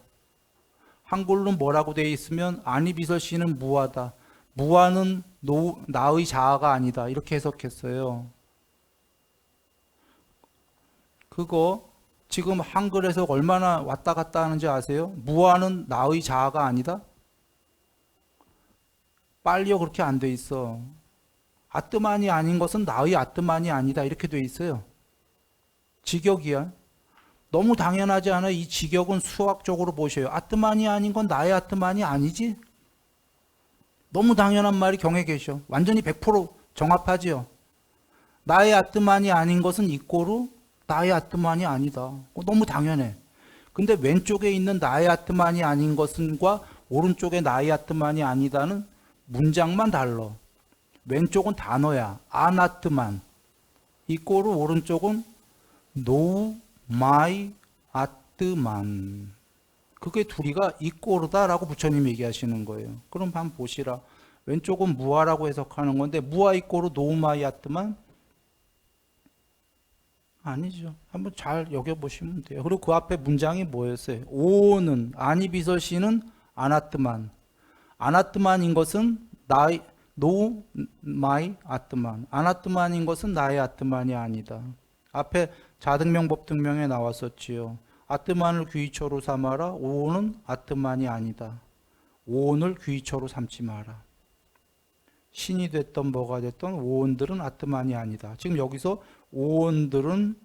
한글로 뭐라고 되어 있으면 아니비설신은 무하다. 무하는 나의 자아가 아니다. 이렇게 해석했어요. 그거 지금 한글에서 얼마나 왔다 갔다 하는지 아세요? 무하는 나의 자아가 아니다? 빨리요 그렇게 안 돼 있어. 아뜨만이 아닌 것은 나의 아뜨만이 아니다. 이렇게 돼 있어요. 직역이야. 너무 당연하지 않아요? 이 직역은 수학적으로 보셔요. 아뜨만이 아닌 건 나의 아뜨만이 아니지? 너무 당연한 말이 경에 계셔. 완전히 100% 정합하지요. 나의 아뜨만이 아닌 것은 이꼬르 나의 아뜨만이 아니다. 너무 당연해. 근데 왼쪽에 있는 나의 아뜨만이 아닌 것은과 오른쪽에 나의 아뜨만이 아니다는 문장만 달라. 왼쪽은 단어야. 아나뜨만. 이꼬르 오른쪽은 노 마이 아뜨만. 그게 둘이가 이꼬르다라고 부처님이 얘기하시는 거예요. 그럼 한번 보시라. 왼쪽은 무아라고 해석하는 건데 무아 이꼬르 노 마이 아뜨만? 아니죠. 한번 잘 여겨보시면 돼요. 그리고 그 앞에 문장이 뭐였어요? 오는 아니비설신은 아나뜨만. 아나뜨만인 것은 나의 노 마이 아뜨만. 아나뜨만인 것은 나의 아뜨만이 아니다. 앞에 자등명 법등명에 나왔었지요. 아뜨만을 귀처로 삼아라. 오는 아뜨만이 아니다. 오온을 귀처로 삼지 마라. 신이 됐던 뭐가 됐던 오온들은 아트만이 아니다. 지금 여기서 오온들은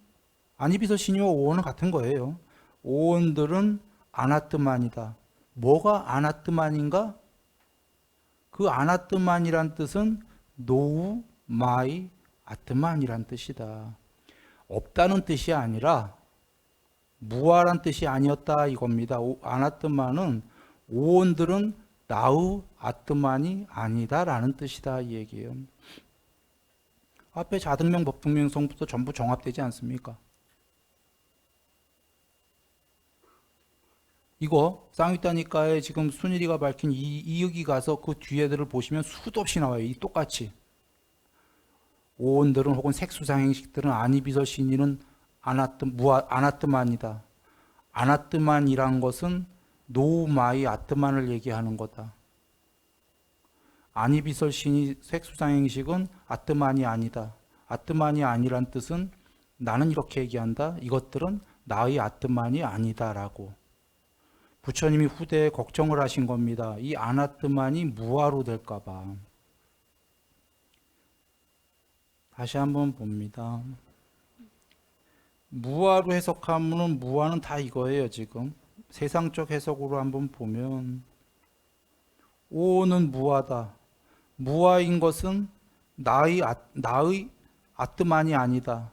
아니비서 신이와 오온은 같은 거예요. 오온들은 아나뜨만이다. 뭐가 아나뜨만인가? 그 아나뜨만이란 뜻은 노우 마이 아트만이란 뜻이다. 없다는 뜻이 아니라 무아란 뜻이 아니었다 이겁니다. 아나뜨만은 오온들은 나우 아트만이 아니다라는 뜻이다 이 얘기예요. 앞에 자등명 법등명성부터 전부 정합되지 않습니까? 이거 쌍윗다니까에 지금 순일이가 밝힌 이역이 가서 그 뒤에들을 보시면 수도 없이 나와요. 이 똑같이. 오온들은 혹은 색수상행식들은 아니비서 신이는 아나뜨만이다. 아나뜨만이란 것은 노우마이 아뜨만을 얘기하는 거다. 아니비설 신이 색수상행식은 아뜨만이 아니다. 아뜨만이 아니란 뜻은 나는 이렇게 얘기한다. 이것들은 나의 아뜨만이 아니다라고. 부처님이 후대에 걱정을 하신 겁니다. 이 아나뜨만이 무아로 될까봐. 다시 한번 봅니다. 무아로 해석하면 무아는 다 이거예요. 지금 세상적 해석으로 한번 보면 오는 무아다. 무아인 것은 나의 아뜨만이 아니다.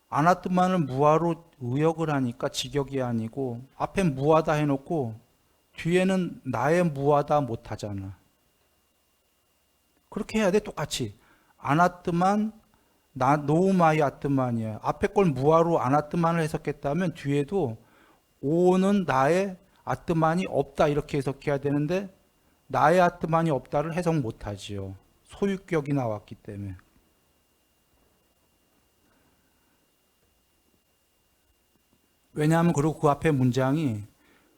아나뜨만을 무아로 의역을 하니까 직역이 아니고 앞에 무아다 해놓고 뒤에는 나의 무아다 못하잖아. 그렇게 해야 돼. 똑같이. 아나뜨만 노우마이 아뜨만이야. 앞에 걸 무아로 아나뜨만을 해석했다면 뒤에도 오는 나의 아뜨만이 없다 이렇게 해석해야 되는데 나의 아뜨만이 없다를 해석 못하지요. 소유격이 나왔기 때문에. 왜냐하면 그리고 그 앞에 문장이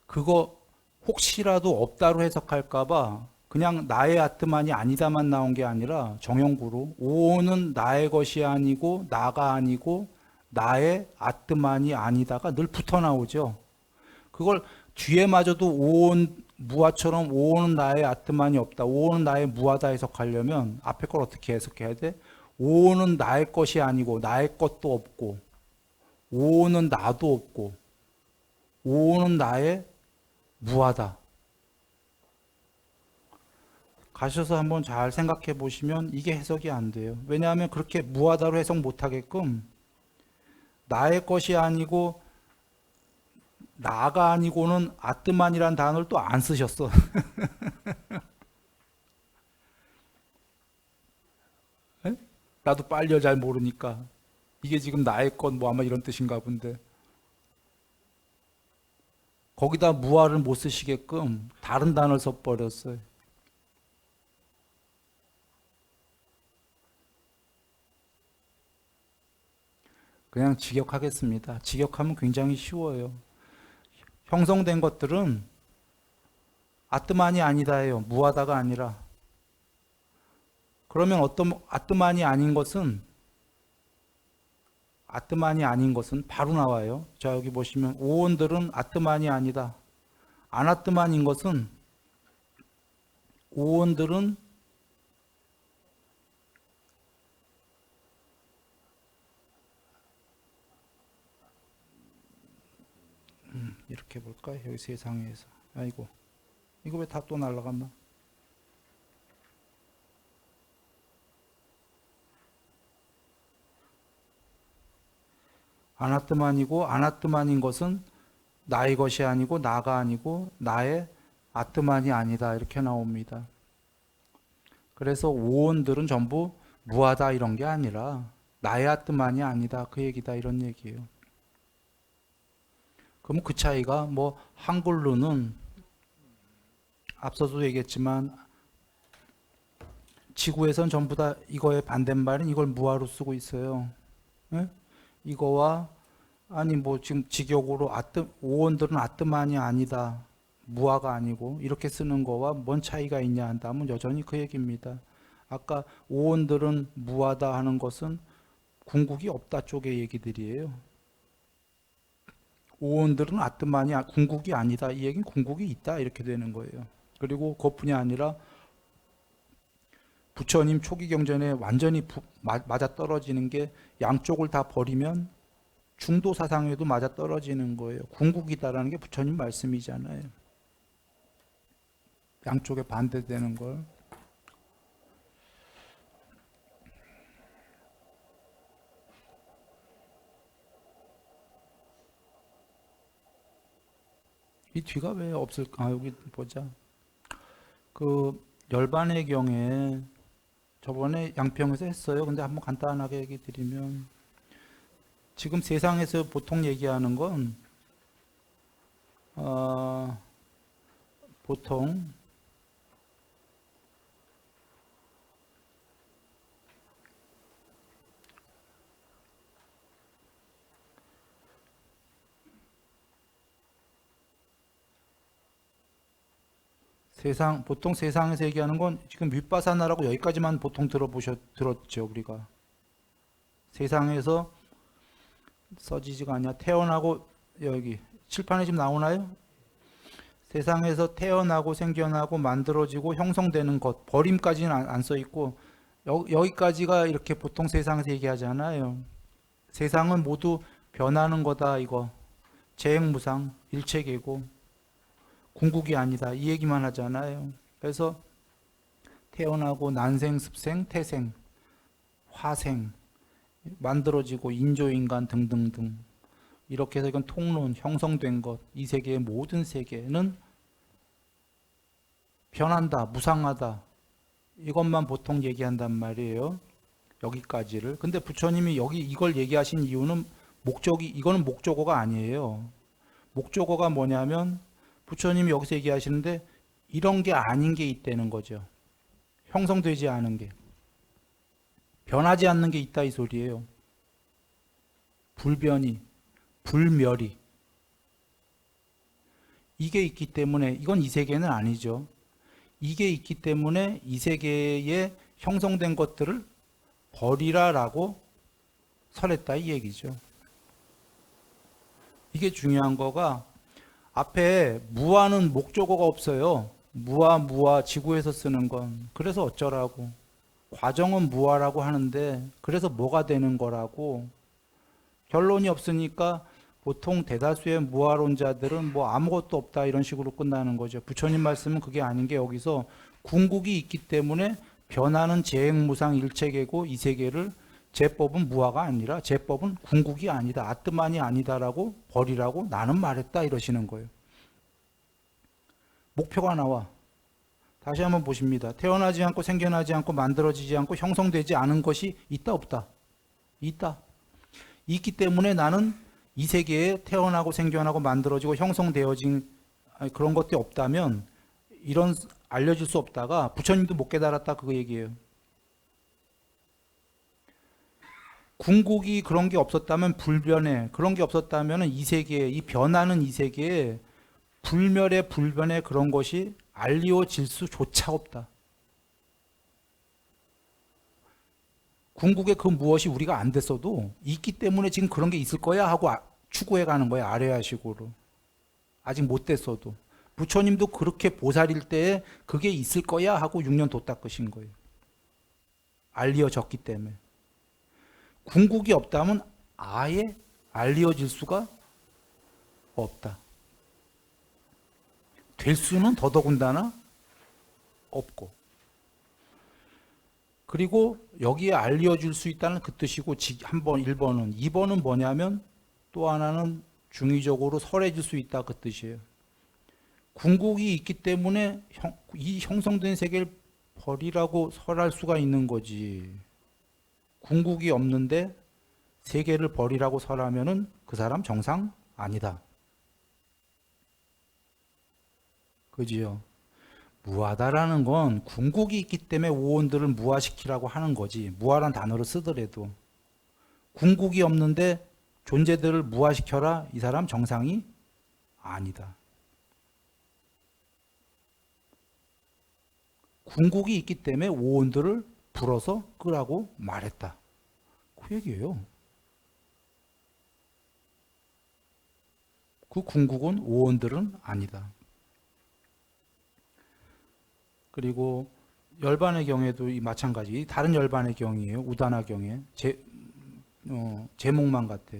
그거 혹시라도 없다로 해석할까봐 그냥 나의 아트만이 아니다만 나온 게 아니라 정형구로 오는 나의 것이 아니고 나가 아니고 나의 아트만이 아니다가 늘 붙어 나오죠. 그걸 뒤에마저도 오온 무아처럼 오는 나의 아트만이 없다. 오는 나의 무아다 해석하려면 앞에 걸 어떻게 해석해야 돼? 오는 나의 것이 아니고 나의 것도 없고 오는 나도 없고 오는 나의 무아다. 가셔서 한번 잘 생각해 보시면 이게 해석이 안 돼요. 왜냐하면 그렇게 무하다로 해석 못하게끔 나의 것이 아니고 나가 아니고는 아뜨만이란 단어를 또 안 쓰셨어. 나도 빨리 잘 모르니까 이게 지금 나의 것 뭐 아마 이런 뜻인가 본데 거기다 무아를 못 쓰시게끔 다른 단어를 써버렸어요. 그냥 직역하겠습니다. 직역하면 굉장히 쉬워요. 형성된 것들은 아뜨만이 아니다예요. 무하다가 아니라. 그러면 어떤 아뜨만이 아닌 것은 바로 나와요. 자, 여기 보시면 오온들은 아뜨만이 아니다. 아나뜨만인 것은 오온들은 이렇게 볼까? 여기 세상에서. 아이고. 이거 왜 다 또 날라갔나? 아나뜨만이고 아나뜨만인 것은 나의 것이 아니고 나가 아니고 나의 아뜨만이 아니다. 이렇게 나옵니다. 그래서 오온들은 전부 무하다 이런 게 아니라 나의 아뜨만이 아니다. 그 얘기다. 이런 얘기예요. 그럼 그 차이가 뭐 한글로는 앞서도 얘기했지만 지구에선 전부 다 이거의 반대말인 이걸 무하로 쓰고 있어요. 예? 이거와 아니 뭐 지금 직역으로 오온들은 아뜨만이 아니다. 무하가 아니고 이렇게 쓰는 거와 뭔 차이가 있냐 한다면 여전히 그 얘기입니다. 아까 오온들은 무하다 하는 것은 궁극이 없다 쪽의 얘기들이에요. 오온들은 아뜨만이 궁극이 아니다. 이 얘기는 궁극이 있다 이렇게 되는 거예요. 그리고 그것뿐이 아니라 부처님 초기 경전에 완전히 맞아 떨어지는 게 양쪽을 다 버리면 중도 사상에도 맞아 떨어지는 거예요. 궁극이다라는 게 부처님 말씀이잖아요. 양쪽에 반대되는 걸. 이 뒤가 왜 없을까? 아, 여기 보자. 그 열반의 경에 저번에 양평에서 했어요. 근데 한번 간단하게 얘기 드리면 지금 세상에서 보통 얘기하는 건 보통 보통 세상에서 얘기하는 건 지금 윗바사나라고 여기까지만 보통 들었죠, 우리가. 세상에서 써지지가 않냐. 태어나고, 여기, 칠판에 지금 나오나요? 세상에서 태어나고 생겨나고 만들어지고 형성되는 것, 버림까지는 안 써 있고, 여기까지가 이렇게 보통 세상에서 얘기하잖아요. 세상은 모두 변하는 거다, 이거. 재행무상, 일체계고, 궁극이 아니다. 이 얘기만 하잖아요. 그래서 태어나고 난생, 습생, 태생, 화생, 만들어지고 인조인간 등등등 이렇게 해서 이건 통론, 형성된 것, 이 세계의 모든 세계는 변한다, 무상하다. 이것만 보통 얘기한단 말이에요. 여기까지를. 근데 부처님이 여기 이걸 얘기하신 이유는 이거는 목적어가 아니에요. 목적어가 뭐냐면 부처님이 여기서 얘기하시는데 이런 게 아닌 게 있다는 거죠. 형성되지 않은 게. 변하지 않는 게 있다 이 소리예요. 불변이, 불멸이. 이게 있기 때문에 이건 이 세계는 아니죠. 이게 있기 때문에 이 세계에 형성된 것들을 버리라라고 설했다 이 얘기죠. 이게 중요한 거가 앞에 무아는 목적어가 없어요. 무아 지구에서 쓰는 건. 그래서 어쩌라고. 과정은 무아라고 하는데 그래서 뭐가 되는 거라고. 결론이 없으니까 보통 대다수의 무아론자들은 뭐 아무것도 없다 이런 식으로 끝나는 거죠. 부처님 말씀은 그게 아닌 게 여기서 궁극이 있기 때문에 변하는 재행무상 일체계고 이 세계를 제법은 무아가 아니라 제법은 궁극이 아니다. 아뜨만이 아니다라고 버리라고 나는 말했다 이러시는 거예요. 목표가 나와. 다시 한번 보십니다. 태어나지 않고 생겨나지 않고 만들어지지 않고 형성되지 않은 것이 있다 없다? 있다. 있기 때문에 나는 이 세계에 태어나고 생겨나고 만들어지고 형성되어진 그런 것들이 없다면 이런 알려질 수 없다가 부처님도 못 깨달았다 그거 얘기예요. 궁극이 그런 게 없었다면 불변에 그런 게 없었다면 이 세계에 이 변하는 이 세계에 불멸의 불변의 그런 것이 알리워질 수조차 없다. 궁극의 그 무엇이 우리가 안 됐어도 있기 때문에 지금 그런 게 있을 거야 하고 추구해 가는 거야. 아래아식으로. 아직 못 됐어도. 부처님도 그렇게 보살일 때에 그게 있을 거야 하고 6년 도 닦으신 거예요. 알리워졌기 때문에. 궁극이 없다면 아예 알리워질 수가 없다. 될 수는 더더군다나 없고. 그리고 여기에 알려줄 수 있다는 그 뜻이고 1번은 2번은 뭐냐면 또 하나는 중의적으로 설해질 수 있다 그 뜻이에요. 궁극이 있기 때문에 이 형성된 세계를 버리라고 설할 수가 있는 거지. 궁극이 없는데 세계를 버리라고 설하면은 그 사람 정상 아니다. 그지요? 무하다라는 건 궁극이 있기 때문에 오온들을 무화시키라고 하는 거지. 무화란 단어를 쓰더라도 궁극이 없는데 존재들을 무화시켜라. 이 사람 정상이 아니다. 궁극이 있기 때문에 오온들을 불어서 끄라고 말했다. 그 얘기예요. 그 궁극은 오온들은 아니다. 그리고 열반의 경에도 이 마찬가지. 다른 열반의 경이에요. 우다나 경에 제목만 같아.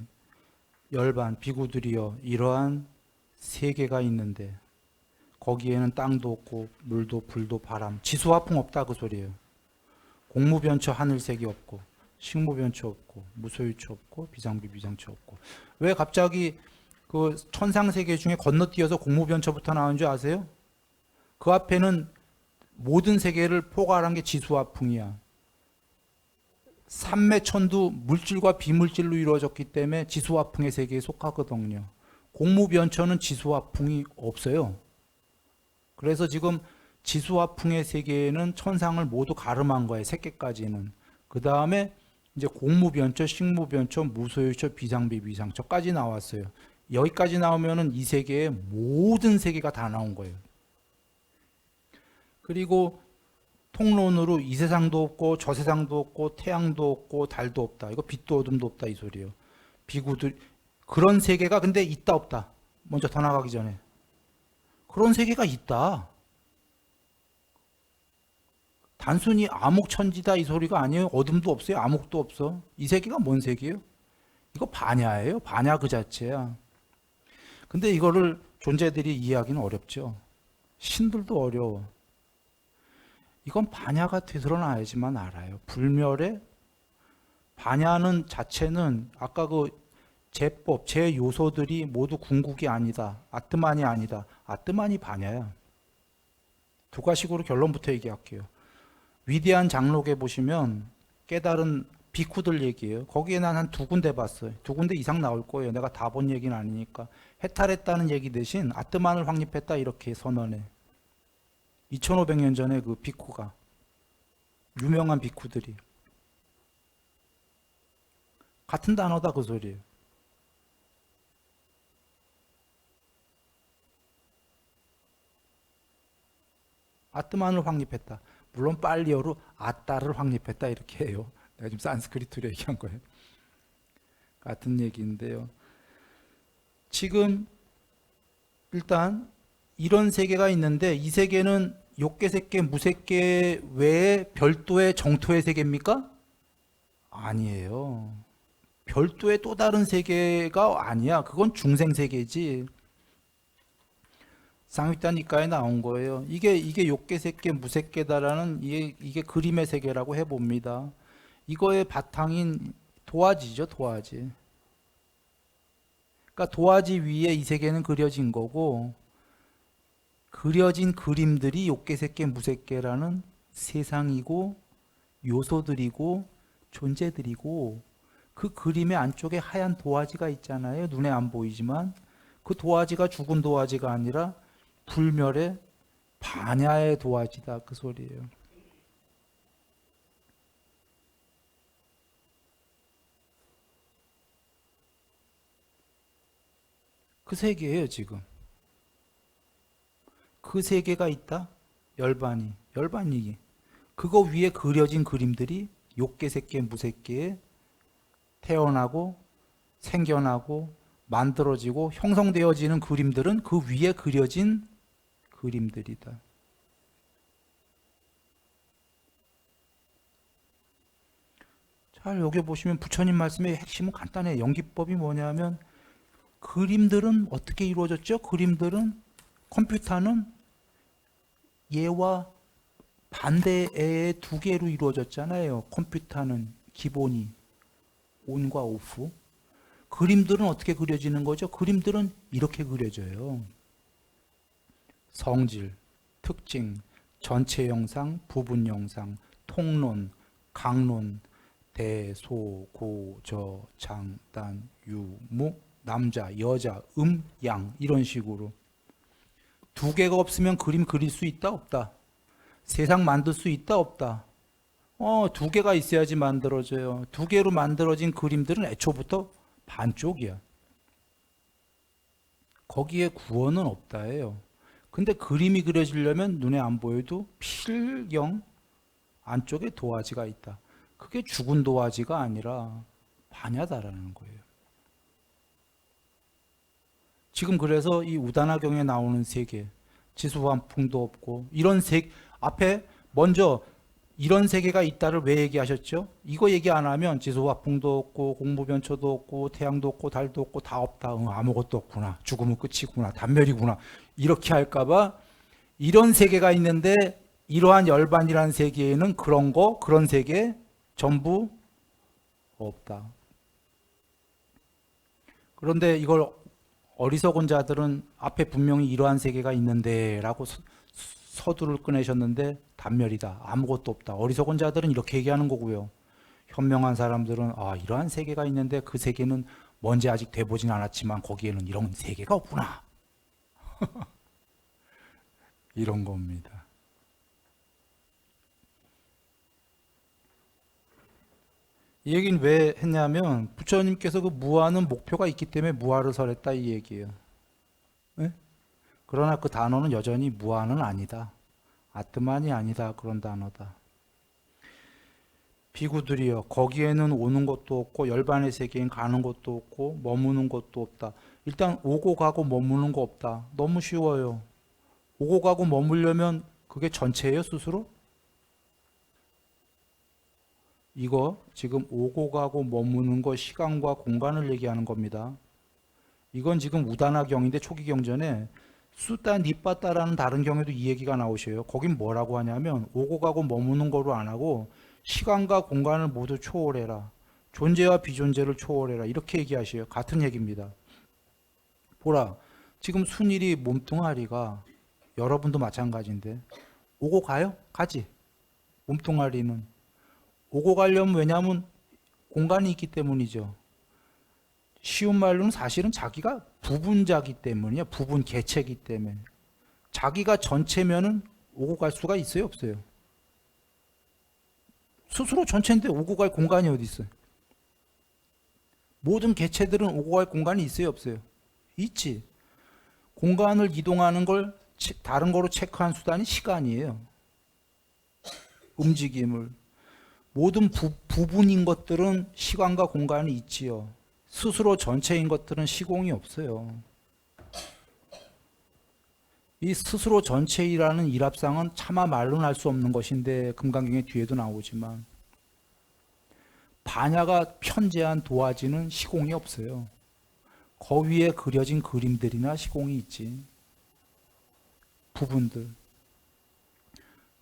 열반 비구들이여 이러한 세계가 있는데 거기에는 땅도 없고 물도 불도 바람 지수화풍 없다 그 소리예요. 공무변처 하늘색이 없고 식무변처 없고 무소유처 없고 비상비비상처 없고. 왜 갑자기 그 천상세계 중에 건너뛰어서 공무변처부터 나온 줄 아세요? 그 앞에는 모든 세계를 포괄한 게 지수화풍이야. 삼매천도 물질과 비물질로 이루어졌기 때문에 지수화풍의 세계에 속하거든요. 공무변처는 지수화풍이 없어요. 그래서 지금 지수화풍의 세계에는 천상을 모두 가름한 거예요. 세 개까지는. 그 다음에 이제 공무변처, 식무변처, 무소유처, 비상비비상처까지 나왔어요. 여기까지 나오면은 이 세계의 모든 세계가 다 나온 거예요. 그리고 통론으로 이 세상도 없고 저 세상도 없고 태양도 없고 달도 없다. 이거 빛도 어둠도 없다 이 소리예요. 비구들 그런 세계가 근데 있다 없다. 먼저 더 나가기 전에 그런 세계가 있다. 단순히 암흑천지다 이 소리가 아니에요. 어둠도 없어요. 암흑도 없어. 이 세계가 뭔 세계예요? 이거 반야예요. 반야 그 자체야. 근데 이거를 존재들이 이해하기는 어렵죠. 신들도 어려워. 이건 반야가 드러나야지만 알아요. 불멸의 반야는 자체는 아까 그 제법, 제 요소들이 모두 궁극이 아니다. 아트만이 아니다. 아트만이 반야야. 두 가식으로 결론부터 얘기할게요. 위대한 장록에 보시면 깨달은 비쿠들 얘기예요. 거기에 난 한 두 군데 봤어요. 두 군데 이상 나올 거예요. 내가 다 본 얘기는 아니니까. 해탈했다는 얘기 대신 아트만을 확립했다 이렇게 선언해. 2500년 전에 그 비쿠가 유명한 비쿠들이 같은 단어다 그 소리예요. 아트만을 확립했다. 물론 빨리어로 아따를 확립했다 이렇게 해요. 내가 지금 산스크리트로 얘기한 거예요. 같은 얘기인데요. 지금 일단 이런 세계가 있는데 이 세계는 욕계색계, 무색계 외에 별도의 정토의 세계입니까? 아니에요. 별도의 또 다른 세계가 아니야. 그건 중생세계지. 상위단니까에 나온 거예요. 이게 욕계색계, 무색계다라는 이게 그림의 세계라고 해봅니다. 이거의 바탕인 도화지죠, 도화지. 그러니까 도화지 위에 이 세계는 그려진 거고 그려진 그림들이 욕계색계, 무색계라는 세상이고 요소들이고 존재들이고 그 그림의 안쪽에 하얀 도화지가 있잖아요. 눈에 안 보이지만 그 도화지가 죽은 도화지가 아니라 불멸의 반야의 도화지다 그 소리예요. 그 세계예요 지금. 그 세계가 있다. 열반이 그거 위에 그려진 그림들이 욕계색계 무색계에 태어나고 생겨나고 만들어지고 형성되어지는 그림들은 그 위에 그려진 그림들이다. 잘 여기 보시면 부처님 말씀의 핵심은 간단해요. 연기법이 뭐냐면 그림들은 어떻게 이루어졌죠? 그림들은 컴퓨터는 얘와 반대의 두 개로 이루어졌잖아요. 컴퓨터는 기본이 온과 오프. 그림들은 어떻게 그려지는 거죠? 그림들은 이렇게 그려져요. 성질, 특징, 전체 영상, 부분 영상, 통론, 강론, 대, 소, 고, 저, 장, 단, 유, 무, 남자, 여자, 양 이런 식으로 두 개가 없으면 그림 그릴 수 있다 없다? 세상 만들 수 있다 없다? 두 개가 있어야지 만들어져요. 두 개로 만들어진 그림들은 애초부터 반쪽이야. 거기에 구원은 없다예요. 근데 그림이 그려지려면 눈에 안 보여도 필경 안쪽에 도화지가 있다. 그게 죽은 도화지가 아니라 반야다라는 거예요. 지금 그래서 이 우다나경에 나오는 세계, 지수환풍도 없고 이런 앞에 먼저 이런 세계가 있다를 왜 얘기하셨죠? 이거 얘기 안 하면 지소화풍도 없고 공부변초도 없고 태양도 없고 달도 없고 다 없다. 아무것도 없구나. 죽으면 끝이구나. 단멸이구나. 이렇게 할까봐 이런 세계가 있는데 이러한 열반이라는 세계에는 그런 거, 그런 세계 전부 없다. 그런데 이걸 어리석은 자들은 앞에 분명히 이러한 세계가 있는데 라고 서두를 꺼내셨는데 단멸이다. 아무것도 없다. 어리석은 자들은 이렇게 얘기하는 거고요. 현명한 사람들은 이러한 세계가 있는데 그 세계는 뭔지 아직 돼보진 않았지만 거기에는 이런 세계가 없구나. 이런 겁니다. 이 얘기는 왜 했냐면 부처님께서 그 무아는 목표가 있기 때문에 무아를 설했다 이 얘기예요. 네? 그러나 그 단어는 여전히 무아는 아니다. 아트만이 아니다. 그런 단어다. 비구들이여 거기에는 오는 것도 없고 열반의 세계엔 가는 것도 없고 머무는 것도 없다. 일단 오고 가고 머무는 거 없다. 너무 쉬워요. 오고 가고 머물려면 그게 전체예요 스스로? 이거 지금 오고 가고 머무는 거 시간과 공간을 얘기하는 겁니다. 이건 지금 우다나경인데 초기 경전에 수따 니빠따라는 다른 경에도 이 얘기가 나오셔요. 거긴 뭐라고 하냐면 오고 가고 머무는 거로 안 하고 시간과 공간을 모두 초월해라. 존재와 비존재를 초월해라. 이렇게 얘기하셔요. 같은 얘기입니다. 보라, 지금 순일이 몸뚱아리가 여러분도 마찬가지인데 오고 가요? 가지. 몸뚱아리는 오고 가려면 왜냐하면 공간이 있기 때문이죠. 쉬운 말로는 사실은 자기가 부분자기 때문이야. 부분 개체이기 때문에. 자기가 전체면은 오고 갈 수가 있어요? 없어요? 스스로 전체인데 오고 갈 공간이 어디 있어요? 모든 개체들은 오고 갈 공간이 있어요? 없어요? 있지. 공간을 이동하는 걸 다른 거로 체크한 수단이 시간이에요. 움직임을. 모든 부분인 것들은 시간과 공간이 있지요. 스스로 전체인 것들은 시공이 없어요. 이 스스로 전체이라는 일합상은 차마 말로는 할 수 없는 것인데 금강경의 뒤에도 나오지만 반야가 편재한 도화지는 시공이 없어요. 거 위에 그려진 그림들이나 시공이 있지. 부분들.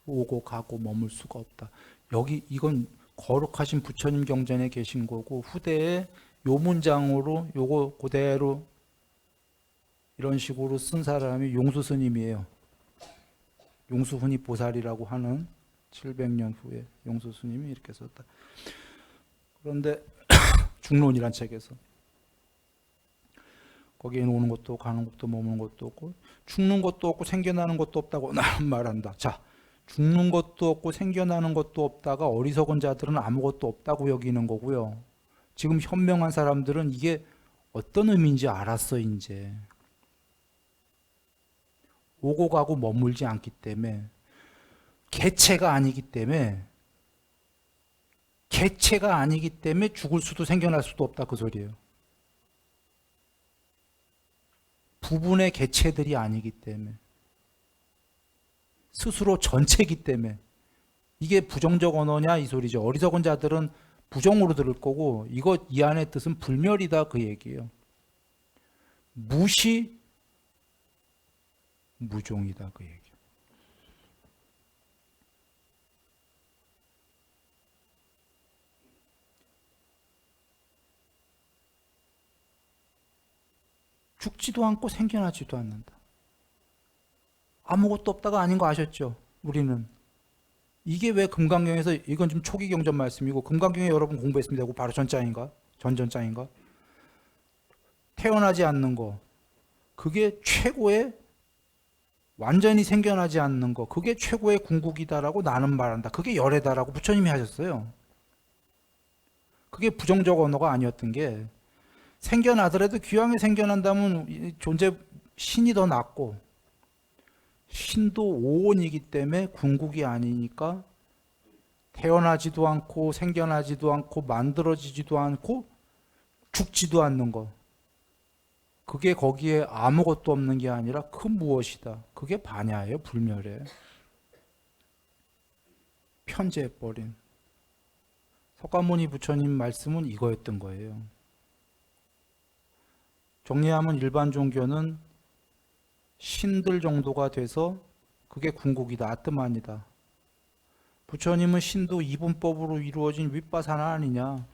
오고 가고 머물 수가 없다. 여기 이건 거룩하신 부처님 경전에 계신 거고 후대에 요 문장으로 요거 그대로 이런 식으로 쓴 사람이 용수 스님이에요. 용수훈이 보살이라고 하는 700년 후에 용수 스님이 이렇게 썼다. 그런데 중론이란 책에서 거기에는 오는 것도 가는 것도 머무는 것도 없고 죽는 것도 없고 생겨나는 것도 없다고 나는 말한다. 자, 죽는 것도 없고 생겨나는 것도 없다가 어리석은 자들은 아무것도 없다고 여기는 거고요. 지금 현명한 사람들은 이게 어떤 의미인지 알았어 이제. 오고 가고 머물지 않기 때문에 개체가 아니기 때문에 죽을 수도 생겨날 수도 없다 그 소리예요. 부분의 개체들이 아니기 때문에 스스로 전체이기 때문에 이게 부정적 언어냐 이 소리죠. 어리석은 자들은 부정으로 들을 거고 이거 이 안의 뜻은 불멸이다 그 얘기예요. 무시 무종이다 그 얘기예요. 죽지도 않고 생겨나지도 않는다. 아무것도 없다가 아닌 거 아셨죠? 우리는. 이게 왜 금강경에서 이건 좀 초기 경전 말씀이고 금강경에 여러분 공부했습니다. 이거 바로 전장인가? 전전장인가? 태어나지 않는 거. 그게 최고의 완전히 생겨나지 않는 거. 그게 최고의 궁극이다라고 나는 말한다. 그게 열애다라고 부처님이 하셨어요. 그게 부정적 언어가 아니었던 게 생겨나더라도 귀하게 생겨난다면 존재 신이 더 낫고 신도 오온이기 때문에 궁극이 아니니까 태어나지도 않고 생겨나지도 않고 만들어지지도 않고 죽지도 않는 것. 그게 거기에 아무것도 없는 게 아니라 그 무엇이다. 그게 반야예요. 불멸이에요. 편제해버린 석가모니 부처님 말씀은 이거였던 거예요. 정리하면 일반 종교는 신들 정도가 돼서 그게 궁극이다, 아트만이다. 부처님은 신도 이분법으로 이루어진 윗바사나 아니냐.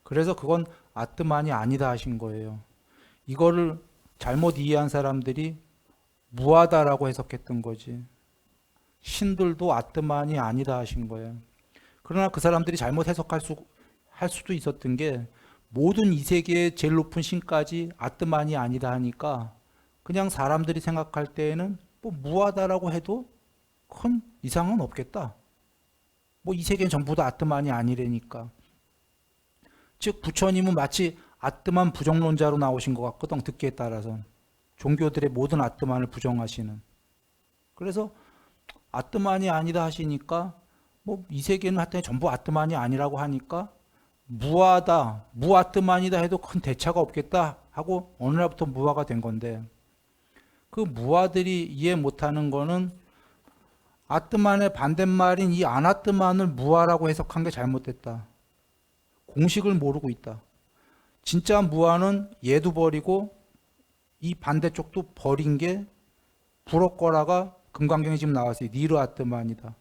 그래서 그건 아트만이 아니다 하신 거예요. 이거를 잘못 이해한 사람들이 무하다라고 해석했던 거지. 신들도 아트만이 아니다 하신 거예요. 그러나 그 사람들이 잘못 할 수도 있었던 게 모든 이 세계의 제일 높은 신까지 아트만이 아니다 하니까 그냥 사람들이 생각할 때에는 뭐 무하다라고 해도 큰 이상은 없겠다. 뭐 이 세계는 전부 다 아트만이 아니라니까. 즉 부처님은 마치 아트만 부정론자로 나오신 것 같거든. 듣기에 따라서는. 종교들의 모든 아트만을 부정하시는. 그래서 아트만이 아니다 하시니까 뭐 이 세계는 하여튼 전부 아트만이 아니라고 하니까 무하다, 무아트만이다 해도 큰 대차가 없겠다 하고 어느 날부터 무하가 된 건데 그 무하들이 이해 못하는 거는 아트만의 반대말인 이 아나트만을 무하라고 해석한 게 잘못됐다. 공식을 모르고 있다. 진짜 무하는 얘도 버리고 이 반대쪽도 버린 게 불어거라가 금강경에 지금 나왔어요. 니르 아트만이다.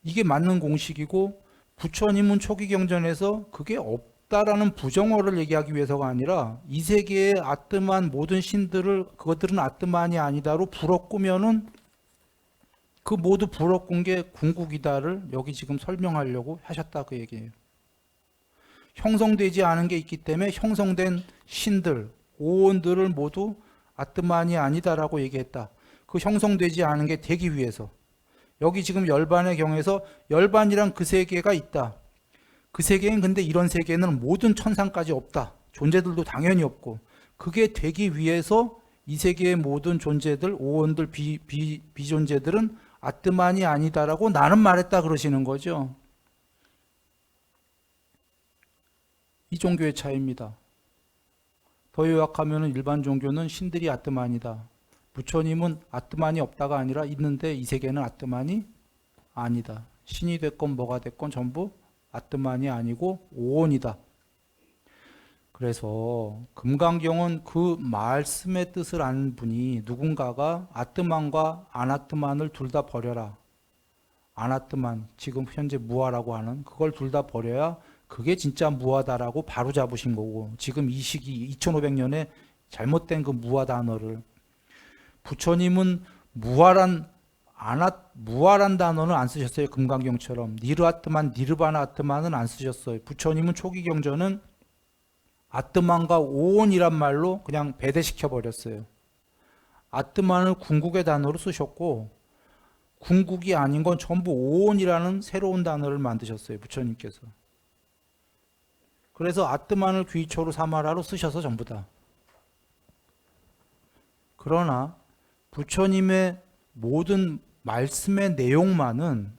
이게 맞는 공식이고 부처님은 초기 경전에서 그게 없다라는 부정어를 얘기하기 위해서가 아니라 이 세계의 아트만 모든 신들을 그것들은 아트만이 아니다로 불어꾸면은 그 모두 불어꾼 게 궁극이다를 여기 지금 설명하려고 하셨다 그 얘기예요. 형성되지 않은 게 있기 때문에 형성된 신들, 오온들을 모두 아트만이 아니다라고 얘기했다. 그 형성되지 않은 게 되기 위해서. 여기 지금 열반의 경에서 열반이란 그 세계가 있다. 그 세계는 근데 이런 세계는 모든 천상까지 없다. 존재들도 당연히 없고 그게 되기 위해서 이 세계의 모든 존재들, 오온들, 비존재들은 아트만이 아니다라고 나는 말했다 그러시는 거죠. 이 종교의 차이입니다. 더 요약하면 일반 종교는 신들이 아트만이다. 부처님은 아트만이 없다가 아니라 있는데 이 세계는 아트만이 아니다. 신이 됐건 뭐가 됐건 전부 아트만이 아니고 오온이다. 그래서 금강경은 그 말씀의 뜻을 아는 분이 누군가가 아트만과 아나트만을 둘 다 버려라. 아나트만, 지금 현재 무하라고 하는 그걸 둘 다 버려야 그게 진짜 무하다라고 바로 잡으신 거고 지금 이 시기 2500년에 잘못된 그 무하 단어를 부처님은 무하란 단어는 안 쓰셨어요. 금강경처럼 니르아트만, 니르바나 아트만은 안 쓰셨어요. 부처님은 초기 경전은 아트만과 오온이란 말로 그냥 배대시켜 버렸어요. 아트만을 궁극의 단어로 쓰셨고 궁극이 아닌 건 전부 오온이라는 새로운 단어를 만드셨어요. 부처님께서. 그래서 아트만을 귀초로 사마라로 쓰셔서 전부 다. 그러나 부처님의 모든 말씀의 내용만은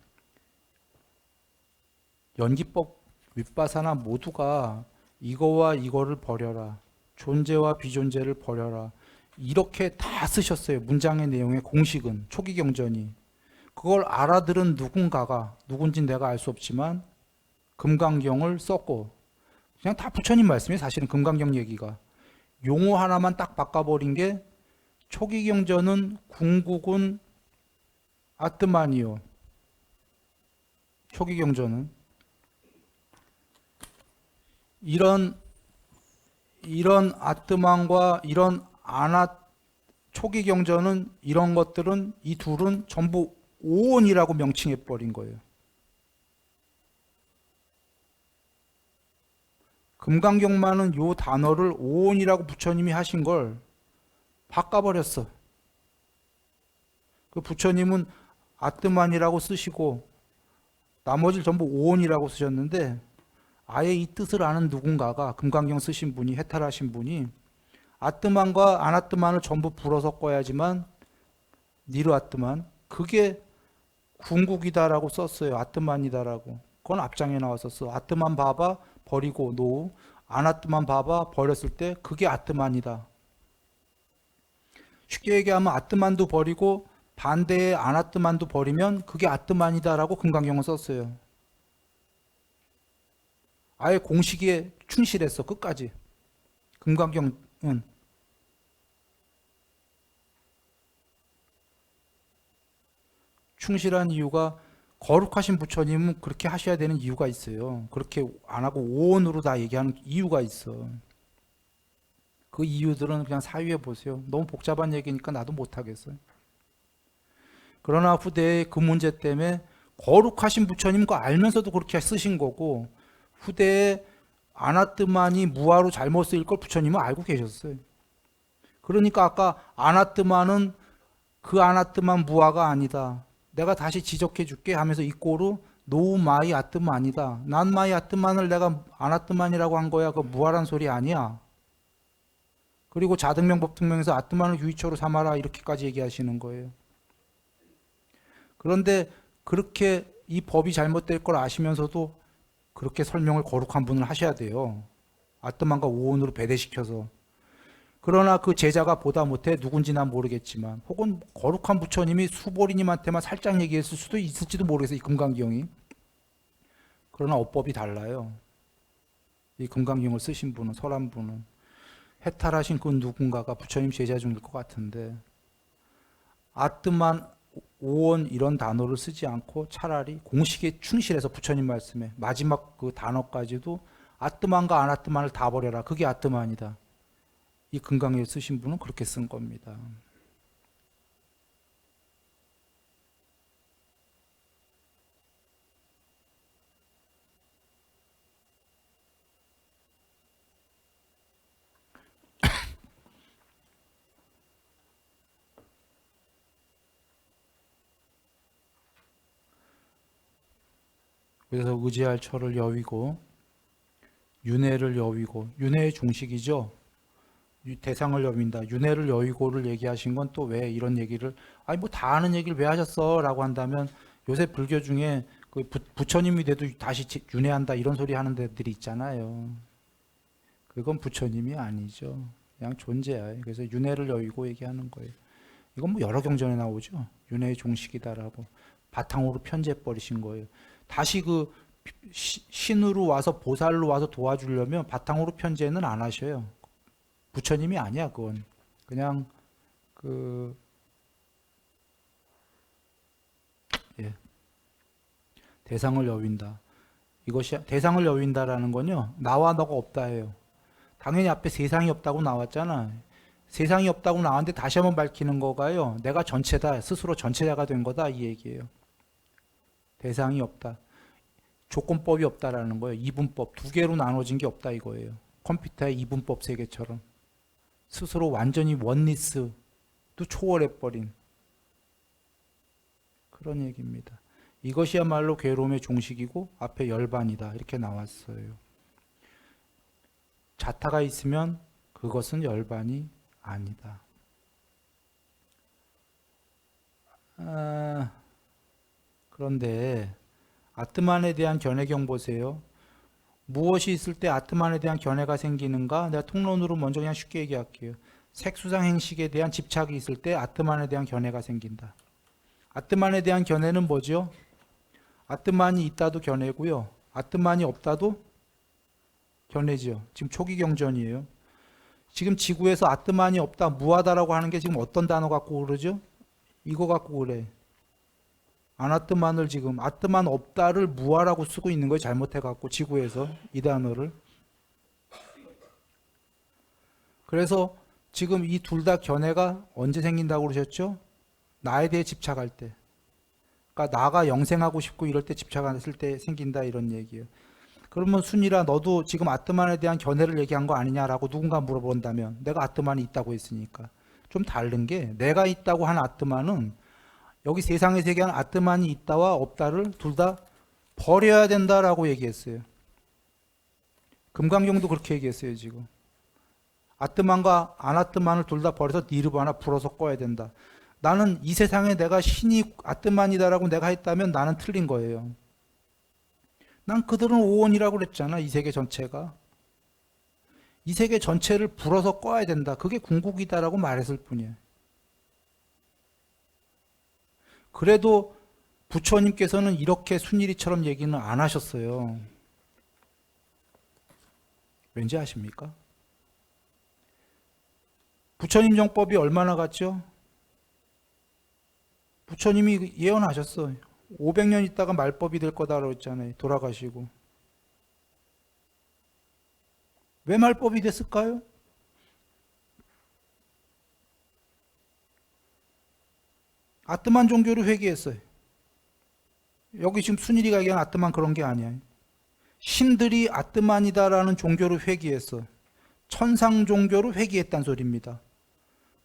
연기법, 윗바사나 모두가 이거와 이거를 버려라. 존재와 비존재를 버려라. 이렇게 다 쓰셨어요. 문장의 내용의 공식은 초기 경전이. 그걸 알아들은 누군가가 누군진 내가 알 수 없지만 금강경을 썼고 그냥 다 부처님 말씀이에요. 사실은 금강경 얘기가. 용어 하나만 딱 바꿔버린 게 초기 경전은 궁극은 아트만이요. 초기 경전은 이런 아트만과 이런 초기 경전은 이런 것들은 이 둘은 전부 오온이라고 명칭해 버린 거예요. 금강경만은 요 단어를 오온이라고 부처님이 하신 걸 바꿔버렸어. 그 부처님은 아트만이라고 쓰시고 나머지를 전부 오온이라고 쓰셨는데 아예 이 뜻을 아는 누군가가 금강경 쓰신 분이 해탈하신 분이 아트만과 아나트만을 전부 불어 섞어야지만 니르 아트만 그게 궁극이다라고 썼어요. 아트만이다라고. 그건 앞장에 나왔었어. 아트만 봐봐 버리고 노우 아나트만 봐봐 버렸을 때 그게 아트만이다. 쉽게 얘기하면 아트만도 버리고 반대의 아나뜨만도 버리면 그게 아뜨만이다라고 금강경은 썼어요. 아예 공식에 충실했어 끝까지. 금강경은 충실한 이유가 거룩하신 부처님은 그렇게 하셔야 되는 이유가 있어요. 그렇게 안 하고 오온으로 다 얘기하는 이유가 있어. 그 이유들은 그냥 사유해 보세요. 너무 복잡한 얘기니까 나도 못하겠어요. 그러나 후대에 그 문제 때문에 거룩하신 부처님 거 알면서도 그렇게 쓰신 거고, 후대에 아나뜨만이 무아로 잘못 쓰일 걸 부처님은 알고 계셨어요. 그러니까 아까 아나뜨만은 그 아나뜨만 무아가 아니다. 내가 다시 지적해 줄게 하면서 이꼬르 노우 마이 아뜨만이다. 난 마이 아뜨만을 내가 아나뜨만이라고 한 거야. 그 무아란 소리 아니야. 그리고 자등명법등명에서 아뜨만을 유의처로 삼아라 이렇게까지 얘기하시는 거예요. 그런데 그렇게 이 법이 잘못될 걸 아시면서도 그렇게 설명을 거룩한 분을 하셔야 돼요. 아뜨만과 오온으로 배대시켜서. 그러나 그 제자가 보다 못해 누군지 난 모르겠지만, 혹은 거룩한 부처님이 수보리님한테만 살짝 얘기했을 수도 있을지도 모르겠어요. 이 금강경이. 그러나 어법이 달라요. 이 금강경을 쓰신 분은, 설한 분은 해탈하신 그 누군가가 부처님 제자 중일 것 같은데, 아뜨만, 오온 이런 단어를 쓰지 않고 차라리 공식에 충실해서 부처님 말씀에 마지막 그 단어까지도 아뜨만과 아나뜨만을 다 버려라. 그게 아뜨만이다. 이 금강에 쓰신 분은 그렇게 쓴 겁니다. 그래서 의지할 처를 여위고 윤회를 여위고, 윤회의 중식이죠. 대상을 여윈다. 윤회를 여위고를 얘기하신 건 또 왜 이런 얘기를, 아니 뭐 다 아는 얘기를 왜 하셨어? 라고 한다면, 요새 불교 중에 그 부처님이 돼도 다시 윤회한다 이런 소리 하는 데들이 있잖아요. 그건 부처님이 아니죠. 그냥 존재야. 그래서 윤회를 여위고 얘기하는 거예요. 이건 뭐 여러 경전에 나오죠. 윤회의 종식이다라고 바탕으로 편제해 버리신 거예요. 다시 그 신으로 와서 보살로 와서 도와주려면 바탕으로 편제는 안 하셔요. 부처님이 아니야. 그건 그냥 그 대상을 여윈다. 이것이 대상을 여윈다라는 건요, 나와 너가 없다예요. 당연히 앞에 세상이 없다고 나왔잖아. 세상이 없다고 나왔는데 다시 한번 밝히는 거가요, 내가 전체다, 스스로 전체자가 된 거다 이 얘기예요. 대상이 없다, 조건법이 없다라는 거예요. 이분법 두 개로 나눠진 게 없다 이거예요. 컴퓨터의 이분법 세계처럼 스스로 완전히 원리스도 초월해버린 그런 얘기입니다. 이것이야말로 괴로움의 종식이고 앞에 열반이다 이렇게 나왔어요. 자타가 있으면 그것은 열반이 아니다. 그런데 아트만에 대한 견해경 보세요. 무엇이 있을 때 아트만에 대한 견해가 생기는가? 내가 통론으로 먼저 그냥 쉽게 얘기할게요. 색수상 행식에 대한 집착이 있을 때 아트만에 대한 견해가 생긴다. 아트만에 대한 견해는 뭐죠? 아트만이 있다도 견해고요, 아트만이 없다도 견해죠. 지금 초기 경전이에요. 지금 지구에서 아트만이 없다, 무하다라고 하는 게 지금 어떤 단어 갖고 그러죠? 이거 갖고 그래. 아나트만을 지금 아트만 없다를 무하라고 쓰고 있는 거예요. 잘못해갖고 지구에서 이 단어를. 그래서 지금 이 둘 다 견해가 언제 생긴다고 그러셨죠? 나에 대해 집착할 때. 그러니까 나가 영생하고 싶고 이럴 때 집착했을 때 생긴다 이런 얘기예요. 그러면 순이라 너도 지금 아트만에 대한 견해를 얘기한 거 아니냐라고 누군가 물어본다면, 내가 아트만이 있다고 했으니까. 좀 다른 게, 내가 있다고 한 아트만은 여기 세상에서 얘기하는 아트만이 있다와 없다를 둘 다 버려야 된다라고 얘기했어요. 금강경도 그렇게 얘기했어요. 지금 아트만과 아나트만을 둘 다 버려서 니르바나 불어서 꺼야 된다. 나는 이 세상에 내가 신이 아트만이다라고 내가 했다면 나는 틀린 거예요. 난 그들은 오온이라고 그랬잖아. 이 세계 전체가. 이 세계 전체를 불어서 꺼야 된다. 그게 궁극이다라고 말했을 뿐이에요. 그래도 부처님께서는 이렇게 순일이처럼 얘기는 안 하셨어요. 왠지 아십니까? 부처님 정법이 얼마나 같죠? 부처님이 예언하셨어요. 500년 있다가 말법이 될 거다라고 했잖아요. 돌아가시고. 왜 말법이 됐을까요? 아트만 종교를 회귀했어요. 여기 지금 순일이가 얘기한 아트만 그런 게 아니야. 신들이 아트만이다라는 종교를 회귀했어. 천상 종교를 회귀했단 소리입니다.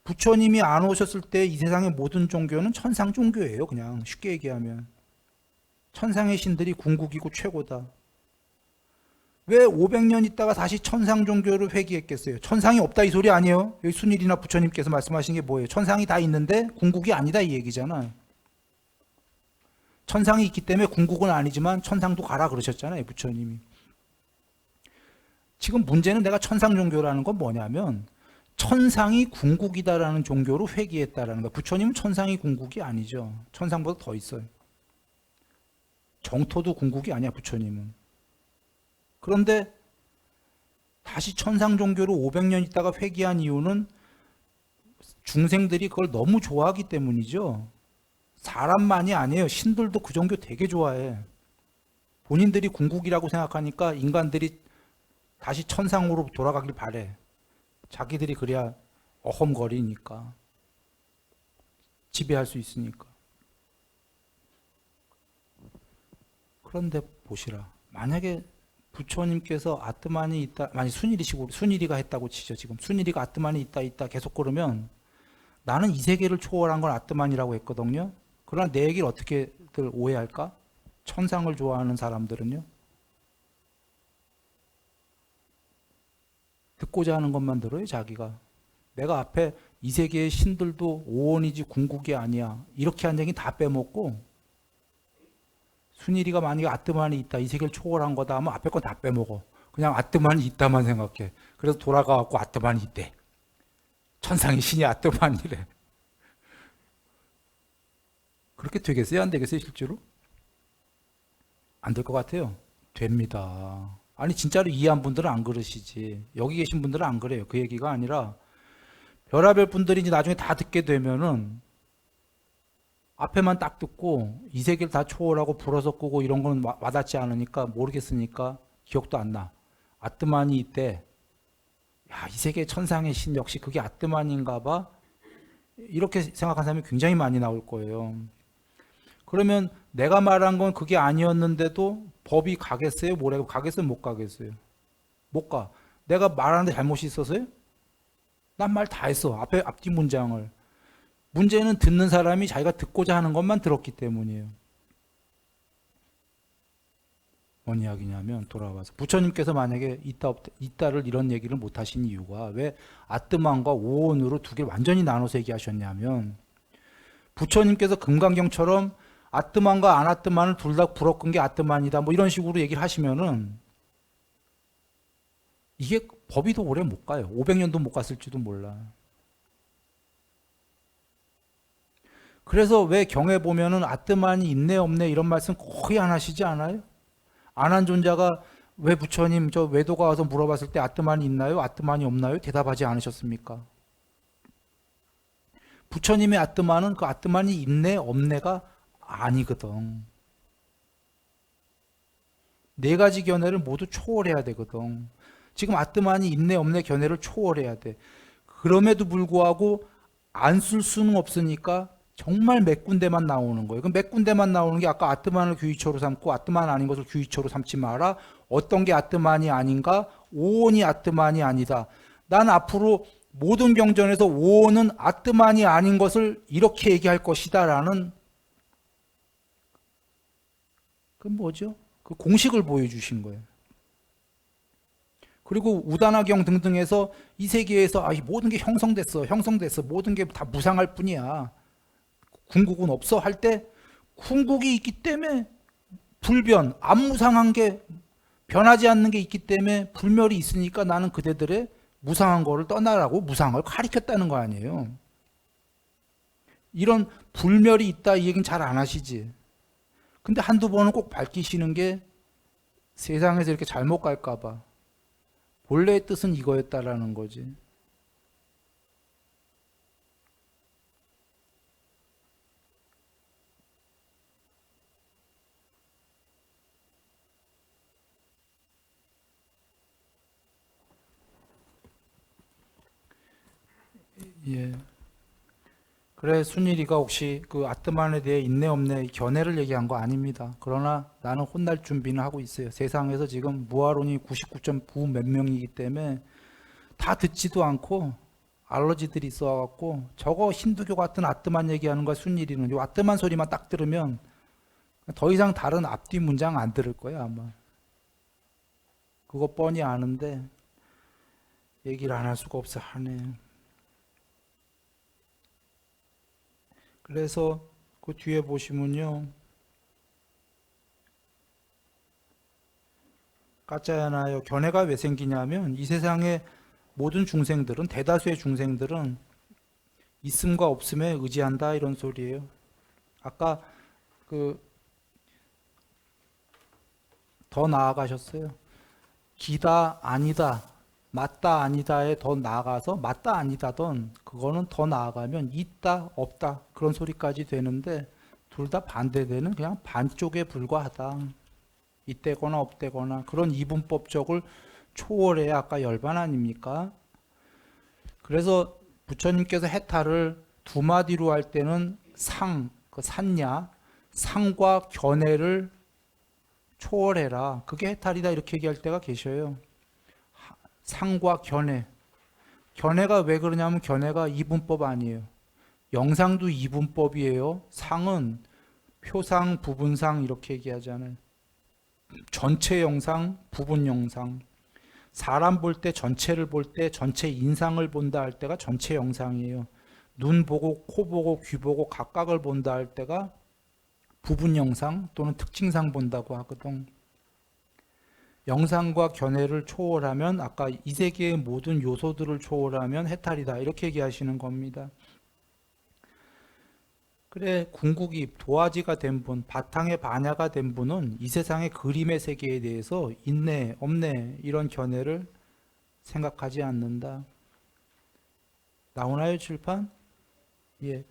부처님이 안 오셨을 때 이 세상의 모든 종교는 천상 종교예요. 그냥 쉽게 얘기하면. 천상의 신들이 궁극이고 최고다. 왜 500년 있다가 다시 천상 종교를 회귀했겠어요? 천상이 없다 이 소리 아니에요? 여기 순일이나 부처님께서 말씀하신 게 뭐예요? 천상이 다 있는데 궁극이 아니다 이 얘기잖아요. 천상이 있기 때문에 궁극은 아니지만 천상도 가라 그러셨잖아요. 부처님이. 지금 문제는 내가 천상 종교라는 건 뭐냐면 천상이 궁극이다라는 종교로 회귀했다라는 거예요. 부처님은 천상이 궁극이 아니죠. 천상보다 더 있어요. 정토도 궁극이 아니야 부처님은. 그런데 다시 천상 종교로 500년 있다가 회귀한 이유는 중생들이 그걸 너무 좋아하기 때문이죠. 사람만이 아니에요. 신들도 그 종교 되게 좋아해. 본인들이 궁극이라고 생각하니까 인간들이 다시 천상으로 돌아가길 바래. 자기들이 그래야 어험거리니까. 지배할 수 있으니까. 그런데 보시라. 만약에 부처님께서 아트만이 있다, 만약 순일이가 했다고 치죠. 지금 순일이가 아트만이 있다 계속 그러면 나는 이 세계를 초월한 건 아트만이라고 했거든요. 그러나 내 얘기를 어떻게들 오해할까? 천상을 좋아하는 사람들은요. 듣고자 하는 것만 들어요, 자기가. 내가 앞에 이 세계의 신들도 오온이지 궁극이 아니야. 이렇게 한 얘기 다 빼먹고 순일이가 만약에 아트만이 있다, 이 세계를 초월한 거다 하면 앞에 건 다 빼먹어. 그냥 아트만이 있다만 생각해. 그래서 돌아가갖고 아트만이 있대. 천상의 신이 아트만이래. 그렇게 되겠어요? 안 되겠어요? 실제로? 안 될 것 같아요. 됩니다. 아니 진짜로 이해한 분들은 안 그러시지. 여기 계신 분들은 안 그래요. 그 얘기가 아니라 별하별 분들이 이제 나중에 다 듣게 되면은 앞에만 딱 듣고 이 세계를 다 초월하고 불어서 끄고 이런 건 와닿지 않으니까 모르겠으니까 기억도 안 나. 아트만이 있대. 야, 이 세계 천상의 신 역시 그게 아트만인가 봐. 이렇게 생각한 사람이 굉장히 많이 나올 거예요. 그러면 내가 말한 건 그게 아니었는데도 법이 가겠어요? 뭐라고 가겠어요? 못 가겠어요? 못 가. 내가 말하는데 잘못이 있어서요? 난 말 다 했어. 앞뒤 문장을. 문제는 듣는 사람이 자기가 듣고자 하는 것만 들었기 때문이에요. 뭔 이야기냐면 돌아와서 부처님께서 만약에 있다를 이런 얘기를 못 하신 이유가 왜 아뜨만과 오온으로 두 개 완전히 나눠서 얘기하셨냐면 부처님께서 금강경처럼 아뜨만과 아나뜨만을 둘 다 불어끈 게 아뜨만이다 뭐 이런 식으로 얘기를 하시면은 이게 법이 더 오래 못 가요. 500년도 못 갔을지도 몰라. 그래서 왜 경에 보면은 아뜨만이 있네 없네 이런 말씀 거의 안 하시지 않아요? 안 한 존자가 왜 부처님 저 외도가 와서 물어봤을 때 아뜨만이 있나요? 아뜨만이 없나요? 대답하지 않으셨습니까? 부처님의 아뜨만은 그 아뜨만이 있네 없네가 아니거든. 네 가지 견해를 모두 초월해야 되거든. 지금 아뜨만이 있네 없네 견해를 초월해야 돼. 그럼에도 불구하고 안 쓸 수는 없으니까 정말 몇 군데만 나오는 거예요. 그럼 몇 군데만 나오는 게 아까 아뜨만을 규이처로 삼고 아뜨만 아닌 것을 규이처로 삼지 마라. 어떤 게 아뜨만이 아닌가? 오온이 아뜨만이 아니다. 난 앞으로 모든 경전에서 오온은 아뜨만이 아닌 것을 이렇게 얘기할 것이다 라는 그 뭐죠? 그 공식을 보여주신 거예요. 그리고 우다나경 등등에서 이 세계에서 모든 게 형성됐어. 모든 게 다 무상할 뿐이야. 궁극은 없어 할 때 궁극이 있기 때문에 불변, 안 무상한 게 변하지 않는 게 있기 때문에 불멸이 있으니까 나는 그대들의 무상한 거를 떠나라고 무상을 가리켰다는 거 아니에요. 이런 불멸이 있다 이 얘기는 잘 안 하시지. 근데 한두 번은 꼭 밝히시는 게 세상에서 이렇게 잘못 갈까 봐. 본래의 뜻은 이거였다라는 거지. 예. 그래 순일이가 혹시 그 아트만에 대해 있네 없네 견해를 얘기한 거 아닙니다. 그러나 나는 혼날 준비는 하고 있어요. 세상에서 지금 무아론이 99.9 몇 명이기 때문에 다 듣지도 않고 알러지들이 있어갖고 저거 힌두교 같은 아트만 얘기하는 거야. 순일이는 요 아트만 소리만 딱 들으면 더 이상 다른 앞뒤 문장 안 들을 거야 아마. 그거 뻔히 아는데 얘기를 안 할 수가 없어 하네. 그래서 그 뒤에 보시면요. 까짜야나요. 견해가 왜 생기냐면 이 세상의 모든 중생들은 대다수의 중생들은 있음과 없음에 의지한다 이런 소리예요. 아까 그 더 나아가셨어요. 기다 아니다 맞다 아니다에 더 나아가서 맞다 아니다던 그거는 더 나아가면 있다 없다 그런 소리까지 되는데 둘 다 반대되는 그냥 반쪽에 불과하다. 있대거나 없대거나 그런 이분법적을 초월해야 아까 열반 아닙니까? 그래서 부처님께서 해탈을 두 마디로 할 때는 그 산냐, 상과 견해를 초월해라. 그게 해탈이다 이렇게 얘기할 때가 계셔요. 상과 견해. 견해가 왜 그러냐면 견해가 이분법 아니에요. 영상도 이분법이에요. 상은 표상, 부분상 이렇게 얘기하잖아요. 전체 영상, 부분 영상. 사람 볼 때 전체를 볼 때 전체 인상을 본다 할 때가 전체 영상이에요. 눈 보고 코 보고 귀 보고 각각을 본다 할 때가 부분 영상 또는 특징상 본다고 하거든. 영상과 견해를 초월하면 아까 이 세계의 모든 요소들을 초월하면 해탈이다 이렇게 얘기하시는 겁니다. 그래 궁극이 도화지가 된 분, 바탕의 반야가 된 분은 이 세상의 그림의 세계에 대해서 있네 없네 이런 견해를 생각하지 않는다. 나오나요 칠판? 예.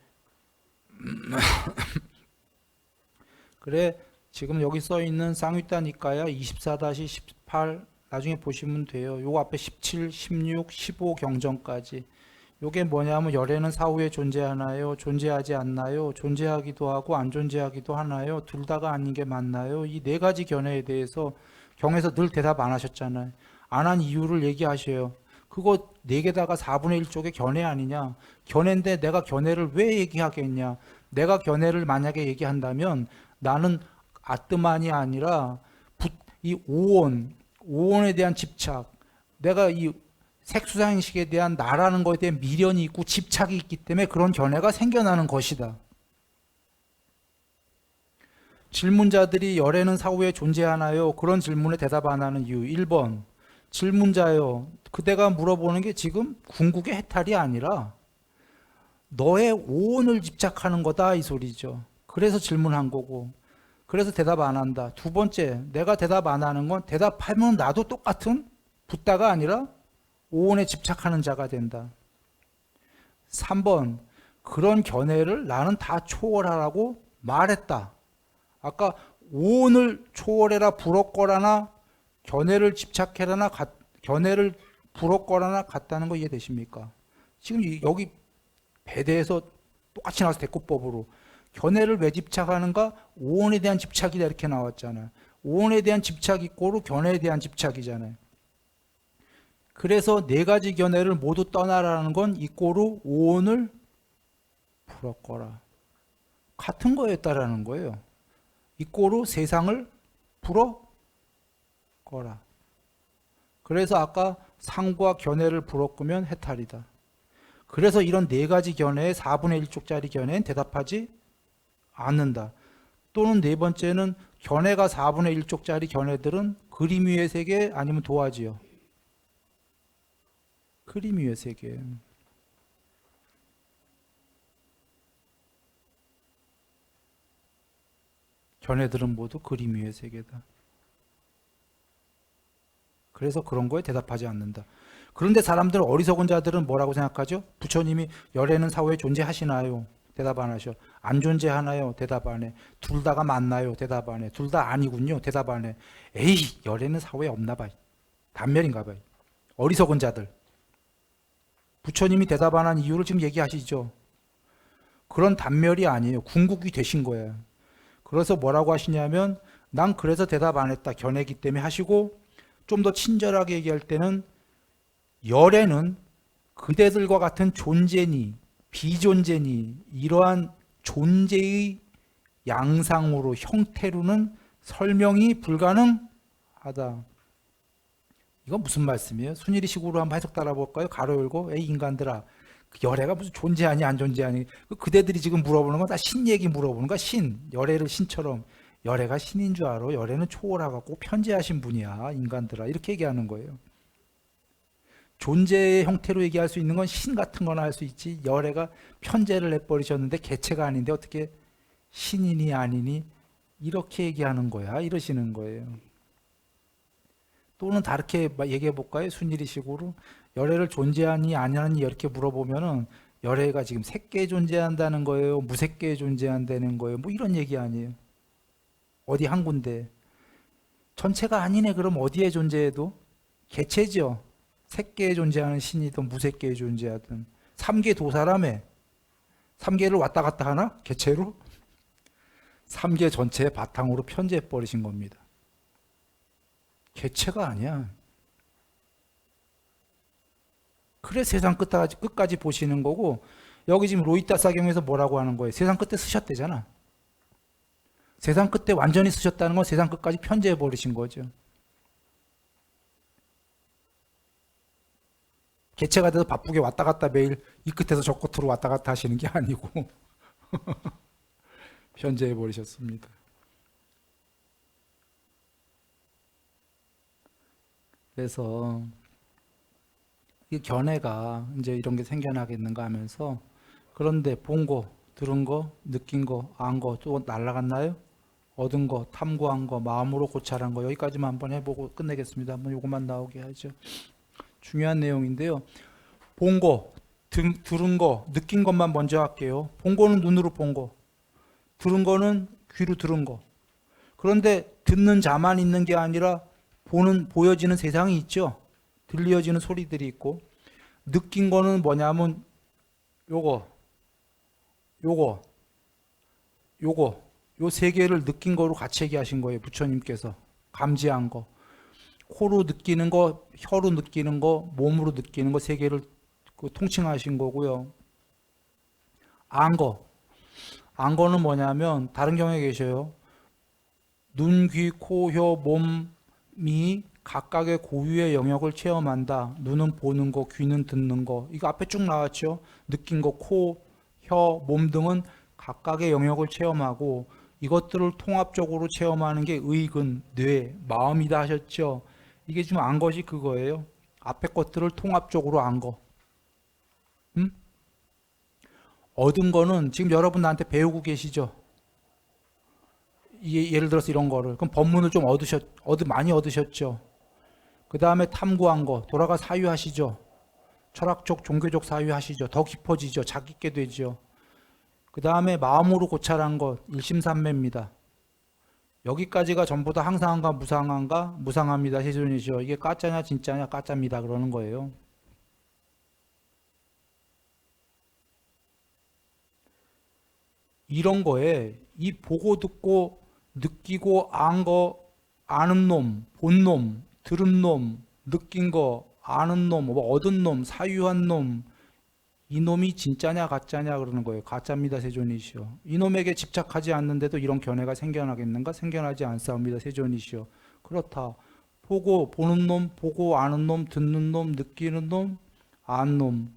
그래 지금 여기 써 있는 쌍위따 니까야 24-18 나중에 보시면 돼요. 요거 앞에 17, 16, 15 경전까지. 요게 뭐냐면 열애는 사후에 존재하나요? 존재하지 않나요? 존재하기도 하고 안 존재하기도 하나요? 둘 다가 아닌 게 맞나요? 이 네 가지 견해에 대해서 경에서 늘 대답 안 하셨잖아요. 안 한 이유를 얘기하셔요. 그거 네 개다가 4분의 1쪽의 견해 아니냐? 견해인데 내가 견해를 왜 얘기하겠냐? 내가 견해를 만약에 얘기한다면 나는 아뜨만이 아니라 이 오온에 대한 집착, 내가 이 색수상식에 대한 나라는 것에 대한 미련이 있고 집착이 있기 때문에 그런 견해가 생겨나는 것이다. 질문자들이 열애는 사후에 존재하나요? 그런 질문에 대답 안 하는 이유 1번 질문자요. 그대가 물어보는 게 지금 궁극의 해탈이 아니라 너의 오온을 집착하는 거다 이 소리죠. 그래서 질문한 거고 그래서 대답 안 한다. 두 번째 내가 대답 안 하는 건 대답하면 나도 똑같은 붓다가 아니라 오온에 집착하는 자가 된다. 3번 그런 견해를 나는 다 초월하라고 말했다. 아까 오온을 초월해라 불었거라나 견해를 집착해라나 견해를 불었거라나 같다는 거 이해되십니까? 지금 여기 배대에서 똑같이 나와서 대꾸법으로 견해를 왜 집착하는가? 오온에 대한 집착이다 이렇게 나왔잖아요. 오온에 대한 집착 이꼬로 견해에 대한 집착이잖아요. 그래서 네 가지 견해를 모두 떠나라는 건 이꼬로 오온을 불었거라. 같은 거였다라는 거예요. 이꼬로 세상을 불었거라. 그래서 아까 상과 견해를 불었으면 해탈이다. 그래서 이런 네 가지 견해에 4분의 1쪽짜리 견해는 대답하지 않는다. 또는 네 번째는 견해가 4분의 1쪽짜리 견해들은 그림 위의 세계 아니면 도화지요. 그림 위의 세계. 견해들은 모두 그림 위의 세계다. 그래서 그런 거에 대답하지 않는다. 그런데 사람들은, 어리석은 자들은 뭐라고 생각하죠? 부처님이 열애는 사후에 존재하시나요? 대답 안 하셔. 안 존재하나요? 대답 안 해. 둘 다가 맞나요? 대답 안 해. 둘 다 아니군요. 대답 안 해. 에이, 열애는 사후에 없나 봐. 단멸인가 봐. 어리석은 자들. 부처님이 대답 안 한 이유를 지금 얘기하시죠. 그런 단멸이 아니에요. 궁극이 되신 거예요. 그래서 뭐라고 하시냐면, 난 그래서 대답 안 했다. 견해기 때문에 하시고, 좀 더 친절하게 얘기할 때는 열애는 그대들과 같은 존재니 비존재니 이러한 존재의 양상으로 형태로는 설명이 불가능하다. 이건 무슨 말씀이에요? 순일이식으로 한번 해석 따라볼까요? 가로 열고 에이 인간들아, 열애가 무슨 존재하니 안 존재하니, 그대들이 지금 물어보는 건 다 신 얘기 물어보는 거야. 신, 열애를 신처럼. 열애가 신인 줄 알아? 열애는 초월하고 편재하신 분이야 인간들아, 이렇게 얘기하는 거예요. 존재의 형태로 얘기할 수 있는 건 신 같은 거나 할 수 있지, 열애가 편재를 해버리셨는데 개체가 아닌데 어떻게 신이니 아니니 이렇게 얘기하는 거야, 이러시는 거예요. 또는 다르게 얘기해 볼까요? 순일이식으로 열애를 존재하니 아니하니 이렇게 물어보면은 열애가 지금 색계에 존재한다는 거예요, 무색계에 존재한다는 거예요, 뭐 이런 얘기 아니에요. 어디 한 군데. 전체가 아니네. 그럼 어디에 존재해도 개체죠. 색계에 존재하는 신이든 무색계에 존재하든. 삼계 도사라며. 삼계를 왔다 갔다 하나? 개체로? 삼계 전체의 바탕으로 편재해 버리신 겁니다. 개체가 아니야. 그래 세상 끝까지 보시는 거고, 여기 지금 로이타 사경에서 뭐라고 하는 거예요? 세상 끝에 쓰셨대잖아. 세상 끝에 완전히 쓰셨다는 건 세상 끝까지 편재해 버리신 거죠. 개체가 돼서 바쁘게 왔다 갔다 매일 이 끝에서 저 끝으로 왔다 갔다 하시는 게 아니고 편재해 버리셨습니다. 그래서 이 견해가 이제 이런 게 생겨나겠는가 하면서, 그런데 본 거, 들은 거, 느낀 거, 안 거 또 날라갔나요? 얻은 거, 탐구한 거, 마음으로 고찰한 거, 여기까지만 한번 해보고 끝내겠습니다. 한번 요것만 나오게 하죠. 중요한 내용인데요. 본 거, 들은 거, 느낀 것만 먼저 할게요. 본 거는 눈으로 본 거, 들은 거는 귀로 들은 거. 그런데 듣는 자만 있는 게 아니라 보여지는 세상이 있죠. 들려지는 소리들이 있고, 느낀 거는 뭐냐면 요거, 요거, 요 세 개를 느낀 거로 같이 얘기하신 거예요. 부처님께서 감지한 거. 코로 느끼는 거, 혀로 느끼는 거, 몸으로 느끼는 거 세 개를 통칭하신 거고요. 안 거는 뭐냐면 다른 경우에 계셔요. 눈, 귀, 코, 혀, 몸이 각각의 고유의 영역을 체험한다. 눈은 보는 거, 귀는 듣는 거. 이거 앞에 쭉 나왔죠. 느낀 거, 코, 혀, 몸 등은 각각의 영역을 체험하고, 이것들을 통합적으로 체험하는 게 의근, 뇌, 마음이다 하셨죠. 이게 지금 안 것이 그거예요. 앞에 것들을 통합적으로 안 거. 얻은 거는 지금 여러분 나한테 배우고 계시죠. 예를 들어서 이런 거를. 그럼 법문을 좀 많이 얻으셨죠. 그 다음에 탐구한 거, 돌아가 사유하시죠. 철학적, 종교적 사유하시죠. 더 깊어지죠. 자기있게 되죠. 그 다음에 마음으로 고찰한 것, 일심삼매입니다. 여기까지가 전부 다 항상한가 무상한가? 무상합니다. 세존이죠. 이게 까짜냐 진짜냐? 까짜입니다. 그러는 거예요. 이런 거에 이 보고 듣고 느끼고 안 거, 아는 놈, 본 놈, 들은 놈, 느낀 거, 아는 놈, 얻은 놈, 사유한 놈, 이놈이 진짜냐 가짜냐 그러는 거예요. 가짜입니다. 세존이시여. 이놈에게 집착하지 않는데도 이런 견해가 생겨나겠는가? 생겨나지 않사옵니다. 세존이시여. 그렇다. 보는 놈, 보고 아는 놈, 듣는 놈, 느끼는 놈, 아는 놈,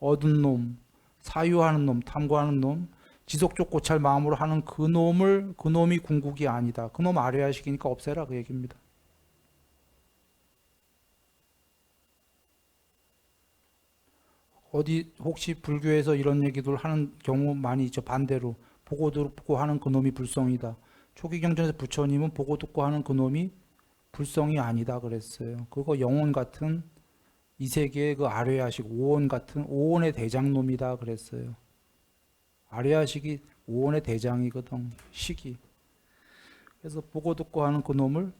얻은 놈, 사유하는 놈, 탐구하는 놈, 지속적 고찰 마음으로 하는 그 놈이 궁극이 아니다. 그 놈 아뢰야식이니까 없애라 그 얘기입니다. 어디 혹시 불교에서 이런 얘기들 하는 경우 많이 있죠. 반대로 보고 듣고 하는 그놈이 불성이다. 초기 경전에서 부처님은 보고 듣고 하는 그놈이 불성이 아니다 그랬어요. 그거 영혼 같은 이 세계의 그 아뢰야식 오온 같은 오온의 대장놈이다 그랬어요. 아뢰야식이 오온의 대장이거든. 식이. 그래서 보고 듣고 하는 그놈을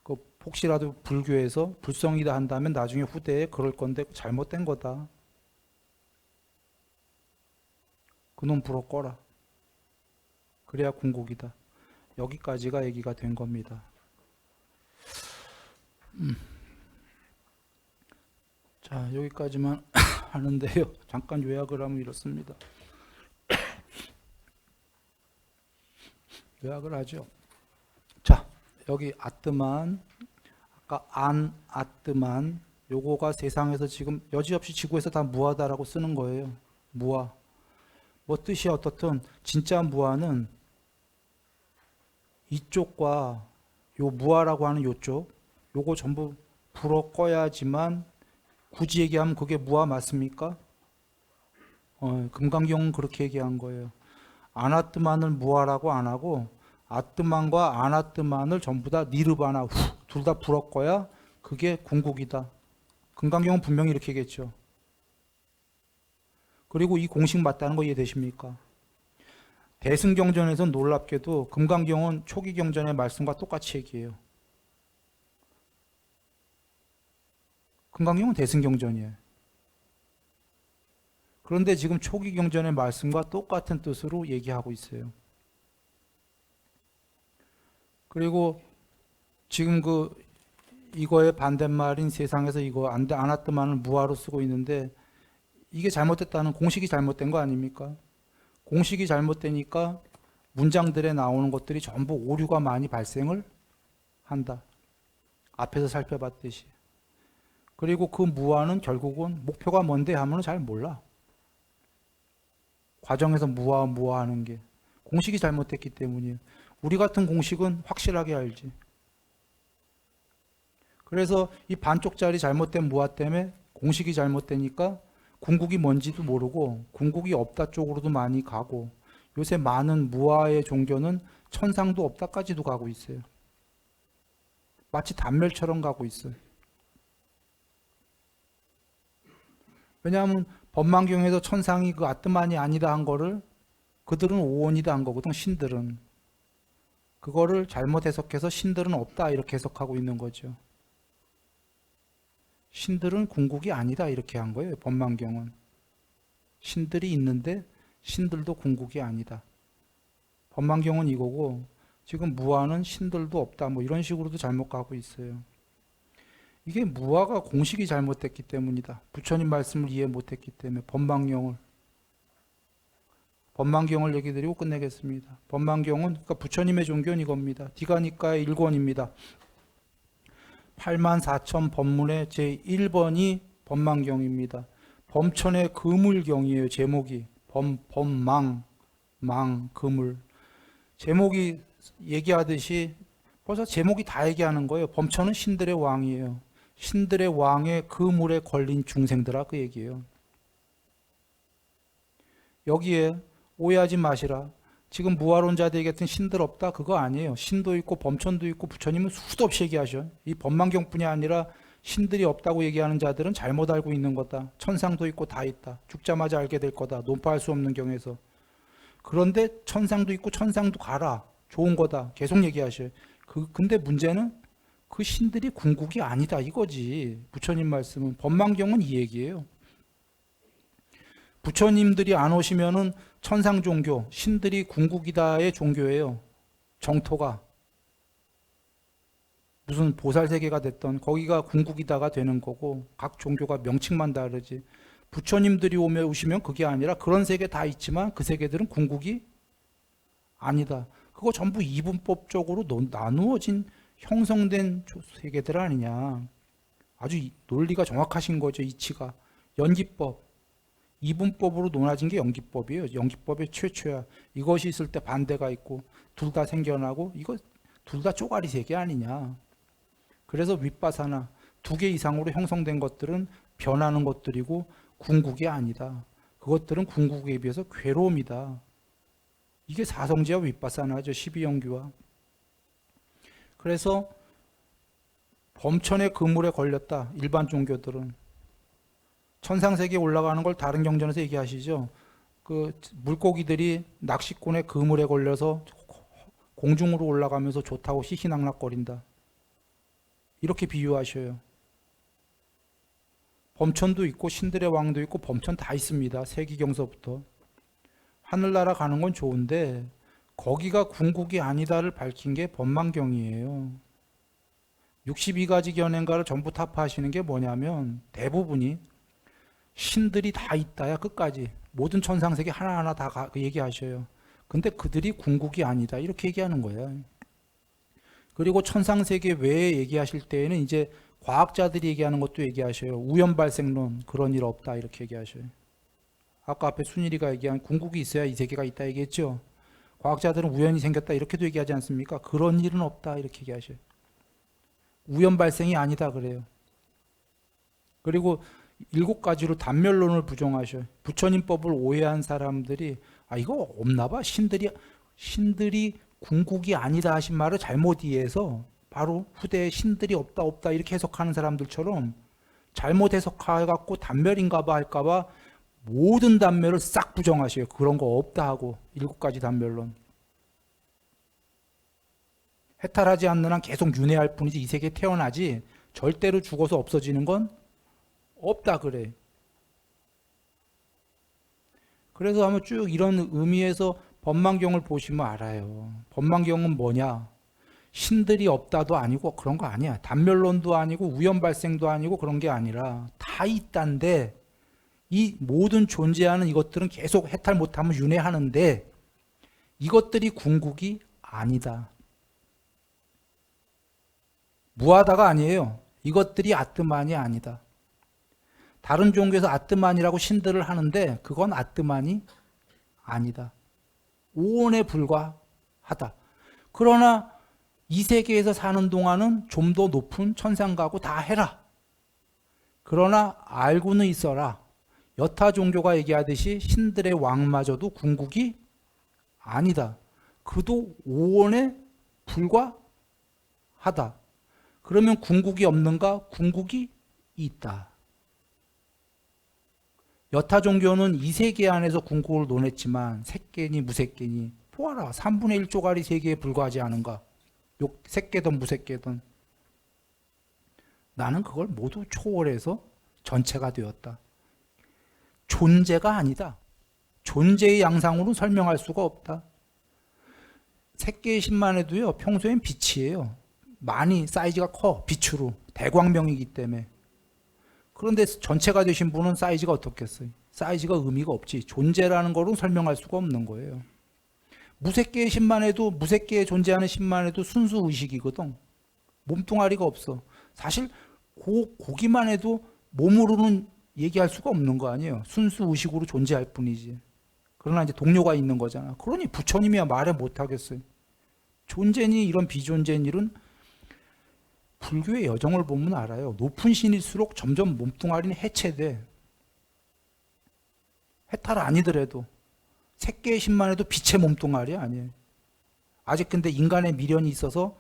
그 혹시라도 불교에서 불성이다 한다면 나중에 후대에 그럴 건데 잘못된 거다. 그놈 불어 꺼라. 그래야 궁극이다. 여기까지가 얘기가 된 겁니다. 자, 여기까지만 하는데요. 잠깐 요약을 하면 이렇습니다. 요약을 하죠. 자, 여기 아뜨만, 아까 안 아뜨만, 요거가 세상에서 지금 여지없이 지구에서 다 무하다라고 쓰는 거예요. 무하. 뭐 뜻이 어떻든 진짜 무하는 이쪽과 요 무하라고 하는 요쪽, 요거 전부 불어 꺼야지만 굳이 얘기하면 그게 무하 맞습니까? 금강경은 그렇게 얘기한 거예요. 아나뜨만을 무하라고 안 하고 아뜨만과 아나뜨만을 전부 다 니르바나 둘 다 불어 꺼야 그게 궁극이다. 금강경은 분명히 이렇게 얘기했죠. 그리고 이 공식 맞다는 거 이해되십니까? 대승경전에서는 놀랍게도 금강경은 초기 경전의 말씀과 똑같이 얘기해요. 금강경은 대승경전이에요. 그런데 지금 초기 경전의 말씀과 똑같은 뜻으로 얘기하고 있어요. 그리고 지금 이거의 반대말인 세상에서 이거 아나뜨만을 무하로 쓰고 있는데 이게 잘못됐다는 공식이 잘못된 거 아닙니까? 공식이 잘못되니까 문장들에 나오는 것들이 전부 오류가 많이 발생을 한다. 앞에서 살펴봤듯이. 그리고 그 무하는 결국은 목표가 뭔데 하면 잘 몰라. 과정에서 무하하는 게 공식이 잘못됐기 때문이에요. 우리 같은 공식은 확실하게 알지. 그래서 이 반쪽짜리 잘못된 무하 때문에 공식이 잘못되니까 궁극이 뭔지도 모르고 궁극이 없다 쪽으로도 많이 가고 요새 많은 무하의 종교는 천상도 없다까지도 가고 있어요. 마치 단멸처럼 가고 있어요. 왜냐하면 법망경에서 천상이 그 아뜨만이 아니다 한 거를 그들은 오온이다 한 거거든. 신들은. 그거를 잘못 해석해서 신들은 없다 이렇게 해석하고 있는 거죠. 신들은 궁극이 아니다 이렇게 한 거예요. 법망경은. 신들이 있는데 신들도 궁극이 아니다. 법망경은 이거고 지금 무하는 신들도 없다 뭐 이런 식으로도 잘못 가고 있어요. 이게 무하가 공식이 잘못됐기 때문이다. 부처님 말씀을 이해 못했기 때문에 법망경을 얘기 드리고 끝내겠습니다. 법망경은 그러니까 부처님의 종교는 이겁니다. 디가니카의 1권입니다. 84,000 법문의 제1번이 법망경입니다. 범천의 그물경이에요. 제목이 범망 그물. 제목이 얘기하듯이 벌써 제목이 다 얘기하는 거예요. 범천은 신들의 왕이에요. 신들의 왕의 그물에 걸린 중생들아 그 얘기예요. 여기에 오해하지 마시라. 지금 무아론자들이 같은 신들 없다 그거 아니에요. 신도 있고 범천도 있고 부처님은 수도 없이 얘기하셔. 이 법망경뿐이 아니라 신들이 없다고 얘기하는 자들은 잘못 알고 있는 거다. 천상도 있고 다 있다. 죽자마자 알게 될 거다. 논파할 수 없는 경에서. 그런데 천상도 있고 천상도 가라. 좋은 거다. 계속 얘기하셔요. 근데 문제는 그 신들이 궁극이 아니다 이거지. 부처님 말씀은. 법망경은 이 얘기예요. 부처님들이 안 오시면은 천상 종교, 신들이 궁극이다의 종교예요. 정토가. 무슨 보살 세계가 됐던 거기가 궁극이다가 되는 거고 각 종교가 명칭만 다르지. 부처님들이 오시면 그게 아니라 그런 세계 다 있지만 그 세계들은 궁극이 아니다. 그거 전부 이분법적으로 나누어진 형성된 세계들 아니냐. 아주 논리가 정확하신 거죠. 이치가. 연기법. 이분법으로 논하진 게 연기법이에요. 연기법의 최초야. 이것이 있을 때 반대가 있고 둘 다 생겨나고 이거 둘 다 쪼가리 세계 아니냐. 그래서 윗바사나 2개 이상으로 형성된 것들은 변하는 것들이고 궁극이 아니다. 그것들은 궁극에 비해서 괴로움이다. 이게 사성제와 윗바사나죠. 12영규와. 그래서 범천의 그물에 걸렸다. 일반 종교들은. 천상세계에 올라가는 걸 다른 경전에서 얘기하시죠. 그 물고기들이 낚시꾼의 그물에 걸려서 공중으로 올라가면서 좋다고 희희낙낙거린다. 이렇게 비유하셔요. 범천도 있고 신들의 왕도 있고 범천 다 있습니다. 세기경서부터. 하늘나라 가는 건 좋은데 거기가 궁극이 아니다를 밝힌 게 법망경이에요. 62가지 견해가를 전부 타파하시는 게 뭐냐면 대부분이 신들이 다 있다야 끝까지. 모든 천상세계 하나하나 다 얘기하셔요. 근데 그들이 궁극이 아니다 이렇게 얘기하는 거예요. 그리고 천상세계 외에 얘기하실 때에는 이제 과학자들이 얘기하는 것도 얘기하셔요. 우연발생론 그런 일 없다 이렇게 얘기하셔요. 아까 앞에 순일이가 얘기한 궁극이 있어야 이 세계가 있다 얘기했죠. 과학자들은 우연히 생겼다 이렇게도 얘기하지 않습니까? 그런 일은 없다 이렇게 얘기하셔요. 우연발생이 아니다 그래요. 그리고 7가지로 단멸론을 부정하셔요. 부처님법을 오해한 사람들이 이거 없나 봐. 신들이 궁극이 아니다 하신 말을 잘못 이해해서 바로 후대에 신들이 없다 이렇게 해석하는 사람들처럼 잘못 해석해갖고 단멸인가 봐 할까 봐 모든 단멸을 싹 부정하셔요. 그런 거 없다 하고 7가지 단멸론. 해탈하지 않는 한 계속 윤회할 뿐이지 이 세계에 태어나지 절대로 죽어서 없어지는 건 없다 그래. 그래서 한번 쭉 이런 의미에서 법망경을 보시면 알아요. 법망경은 뭐냐? 신들이 없다도 아니고 그런 거 아니야. 단멸론도 아니고 우연발생도 아니고 그런 게 아니라 다 있단데 이 모든 존재하는 이것들은 계속 해탈 못하면 윤회하는데 이것들이 궁극이 아니다. 무하다가 아니에요. 이것들이 아트만이 아니다. 다른 종교에서 아트만이라고 신들을 하는데 그건 아트만이 아니다. 오온에 불과하다. 그러나 이 세계에서 사는 동안은 좀 더 높은 천상 가고 다 해라. 그러나 알고는 있어라. 여타 종교가 얘기하듯이 신들의 왕마저도 궁극이 아니다. 그도 오온에 불과하다. 그러면 궁극이 없는가? 궁극이 있다. 여타 종교는 이 세계 안에서 궁극을 논했지만 색계니 무색계니 보아라. 3분의 1조가리 세계에 불과하지 않은가? 색계든 무색계든. 나는 그걸 모두 초월해서 전체가 되었다. 존재가 아니다. 존재의 양상으로 설명할 수가 없다. 색계의 신만 해도요. 평소엔 빛이에요. 많이 사이즈가 커. 빛으로. 대광명이기 때문에. 그런데 전체가 되신 분은 사이즈가 어떻겠어요? 사이즈가 의미가 없지. 존재라는 거로 설명할 수가 없는 거예요. 무색계의 신만 해도 무색계에 존재하는 신만 해도 순수 의식이거든. 몸뚱아리가 없어. 사실 고기만 해도 몸으로는 얘기할 수가 없는 거 아니에요. 순수 의식으로 존재할 뿐이지. 그러나 이제 동료가 있는 거잖아. 그러니 부처님이야 말해 못하겠어요. 존재니 이런 비존재니 일은 불교의 여정을 보면 알아요. 높은 신일수록 점점 몸뚱아리는 해체돼. 해탈 아니더라도 색계의 신만 해도 빛의 몸뚱아리 아니에요. 아직 근데 인간의 미련이 있어서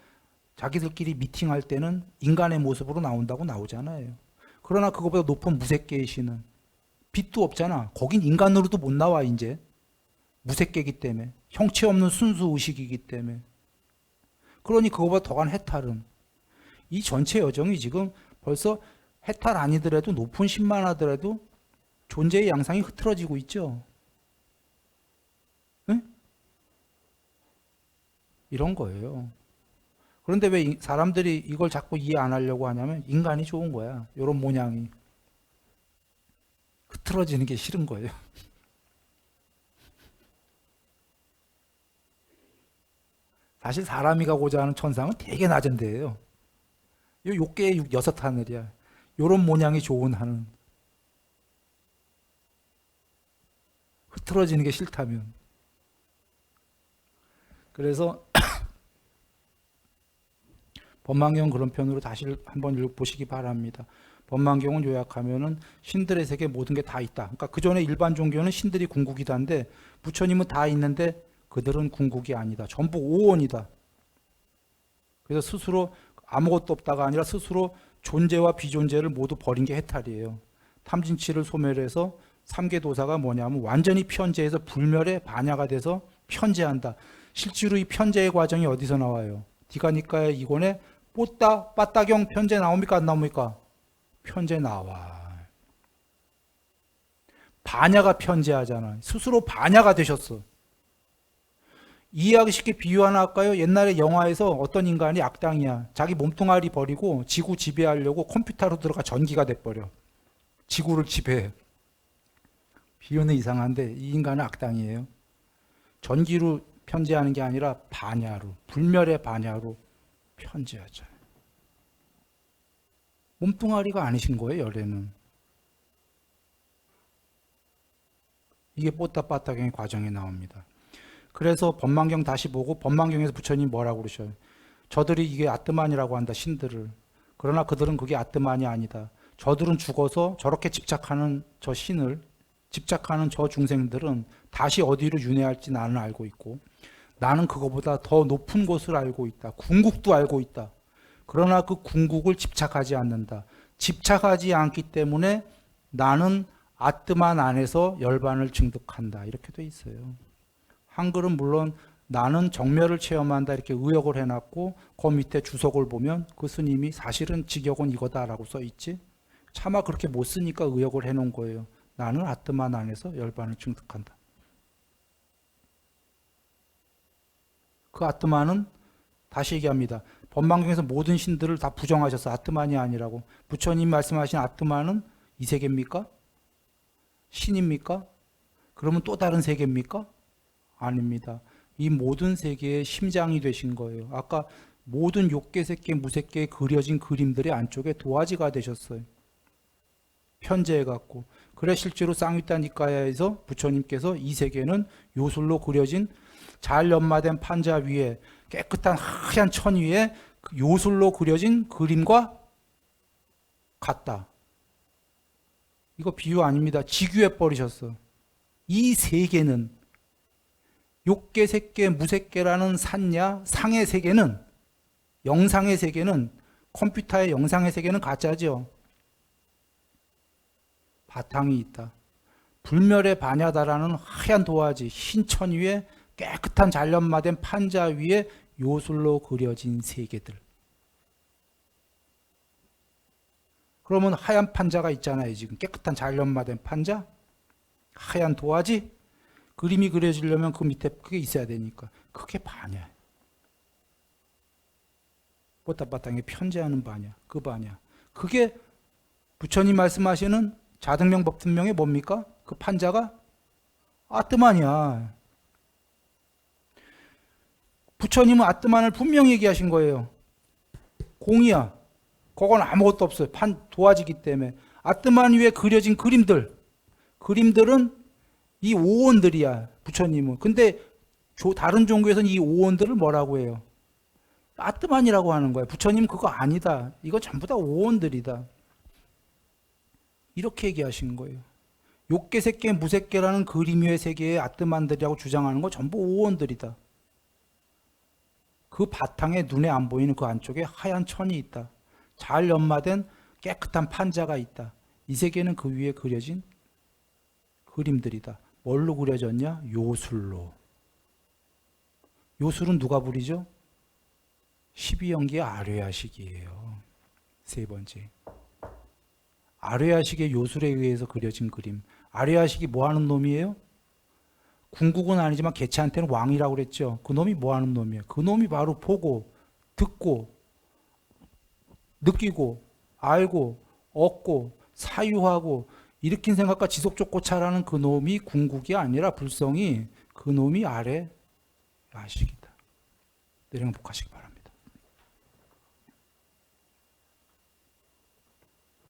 자기들끼리 미팅할 때는 인간의 모습으로 나온다고 나오잖아요. 그러나 그거보다 높은 무색계의 신은 빛도 없잖아. 거긴 인간으로도 못 나와 이제. 무색계이기 때문에. 형체 없는 순수 의식이기 때문에. 그러니 그거보다 더한 해탈은 이 전체 여정이 지금 벌써 해탈 아니더라도 높은 신만 하더라도 존재의 양상이 흐트러지고 있죠. 네? 이런 거예요. 그런데 왜 사람들이 이걸 자꾸 이해 안 하려고 하냐면 인간이 좋은 거야. 이런 모양이. 흐트러지는 게 싫은 거예요. 사실 사람이 가고자 하는 천상은 되게 낮은 데예요. 요 욕계의 6하늘이야. 요런 모양이 좋은 하늘. 흐트러지는 게 싫다면. 그래서 법망경 그런 편으로 다시 한번 읽어보시기 바랍니다. 법망경은 요약하면은 신들의 세계 모든 게 다 있다. 그러니까 그 전에 일반 종교는 신들이 궁극이다인데 부처님은 다 있는데 그들은 궁극이 아니다. 전부 오온이다. 그래서 스스로 아무것도 없다가 아니라 스스로 존재와 비존재를 모두 버린 게 해탈이에요. 탐진치를 소멸해서 삼계도사가 뭐냐면 완전히 편재해서 불멸의 반야가 돼서 편재한다. 실제로 이 편재의 과정이 어디서 나와요? 디가니까의 이권에 뽀따 빠따경 편재 나옵니까 안 나옵니까? 편재 나와. 반야가 편재하잖아. 스스로 반야가 되셨어. 이해하기 쉽게 비유 하나 할까요? 옛날에 영화에서 어떤 인간이 악당이야. 자기 몸뚱아리 버리고 지구 지배하려고 컴퓨터로 들어가 전기가 돼버려. 지구를 지배해. 비유는 이상한데 이 인간은 악당이에요. 전기로 편재하는 게 아니라 반야로, 불멸의 반야로 편재하잖아요. 몸뚱아리가 아니신 거예요, 열애는. 이게 뽀따빠따경의 과정에 나옵니다. 그래서 법망경 다시 보고 법망경에서 부처님 뭐라고 그러셔요? 저들이 이게 아뜨만이라고 한다, 신들을. 그러나 그들은 그게 아뜨만이 아니다. 저들은 죽어서 저렇게 집착하는 저 신을, 집착하는 저 중생들은 다시 어디로 윤회할지 나는 알고 있고, 나는 그거보다 더 높은 곳을 알고 있다. 궁극도 알고 있다. 그러나 그 궁극을 집착하지 않는다. 집착하지 않기 때문에 나는 아뜨만 안에서 열반을 증득한다. 이렇게 돼 있어요. 한글은 물론 나는 정멸을 체험한다 이렇게 의역을 해놨고 그 밑에 주석을 보면 그 스님이 사실은 직역은 이거다라고 써있지. 차마 그렇게 못 쓰니까 의역을 해놓은 거예요. 나는 아뜨만 안에서 열반을 증득한다. 그 아뜨만은 다시 얘기합니다. 법망경에서 모든 신들을 다 부정하셔서 아뜨만이 아니라고. 부처님 말씀하신 아뜨만은 이 세계입니까? 신입니까? 그러면 또 다른 세계입니까? 아닙니다. 이 모든 세계의 심장이 되신 거예요. 아까 모든 욕계, 색계, 무색계에 그려진 그림들의 안쪽에 도화지가 되셨어요. 편재해갖고. 그래 실제로 쌍위따 니까야에서 부처님께서 이 세계는 요술로 그려진 잘 연마된 판자 위에 깨끗한 하얀 천 위에 요술로 그려진 그림과 같다. 이거 비유 아닙니다. 직유해 버리셨어. 이 세계는 욕계, 색계, 무색계라는 산야, 상의 세계는, 영상의 세계는, 컴퓨터의 영상의 세계는 가짜죠. 바탕이 있다. 불멸의 반야다라는 하얀 도화지, 흰 천 위에 깨끗한 잘연마된 판자 위에 요술로 그려진 세계들. 그러면 하얀 판자가 있잖아요. 지금 깨끗한 잘연마된 판자, 하얀 도화지, 그림이 그려지려면 그 밑에 그게 있어야 되니까. 그게 반야. 뽀따빠땅에 편재하는 반야. 그 반야. 그게 부처님 말씀하시는 자등명 법등명이 뭡니까? 그 판자가 아뜨만이야. 부처님은 아뜨만을 분명히 얘기하신 거예요. 공이야. 그건 아무것도 없어요. 도화지기 때문에. 아뜨만 위에 그려진 그림들은 이 오온들이야. 부처님은. 근데 다른 종교에서는 이 오온들을 뭐라고 해요? 아뜨만이라고 하는 거야. 부처님 그거 아니다. 이거 전부 다 오온들이다. 이렇게 얘기하신 거예요. 욕계, 색계, 무색계라는 그림 위의 세계의 아뜨만들이라고 주장하는 거 전부 오온들이다. 그 바탕에 눈에 안 보이는 그 안쪽에 하얀 천이 있다. 잘 연마된 깨끗한 판자가 있다. 이 세계는 그 위에 그려진 그림들이다. 뭘로 그려졌냐? 요술로. 요술은 누가 부리죠? 12연기의 아뢰야식이에요. 세 번째. 아뢰야식의 요술에 의해서 그려진 그림. 아뢰야식이 뭐 하는 놈이에요? 궁극은 아니지만 개체한테는 왕이라고 그랬죠. 그 놈이 뭐 하는 놈이에요? 그 놈이 바로 보고, 듣고, 느끼고, 알고, 얻고, 사유하고, 일으킨 생각과 지속적 고찰하는 그 놈이 궁극이 아니라 불성이 그 놈이 아뢰야식이다. 내려는 복하시기 바랍니다.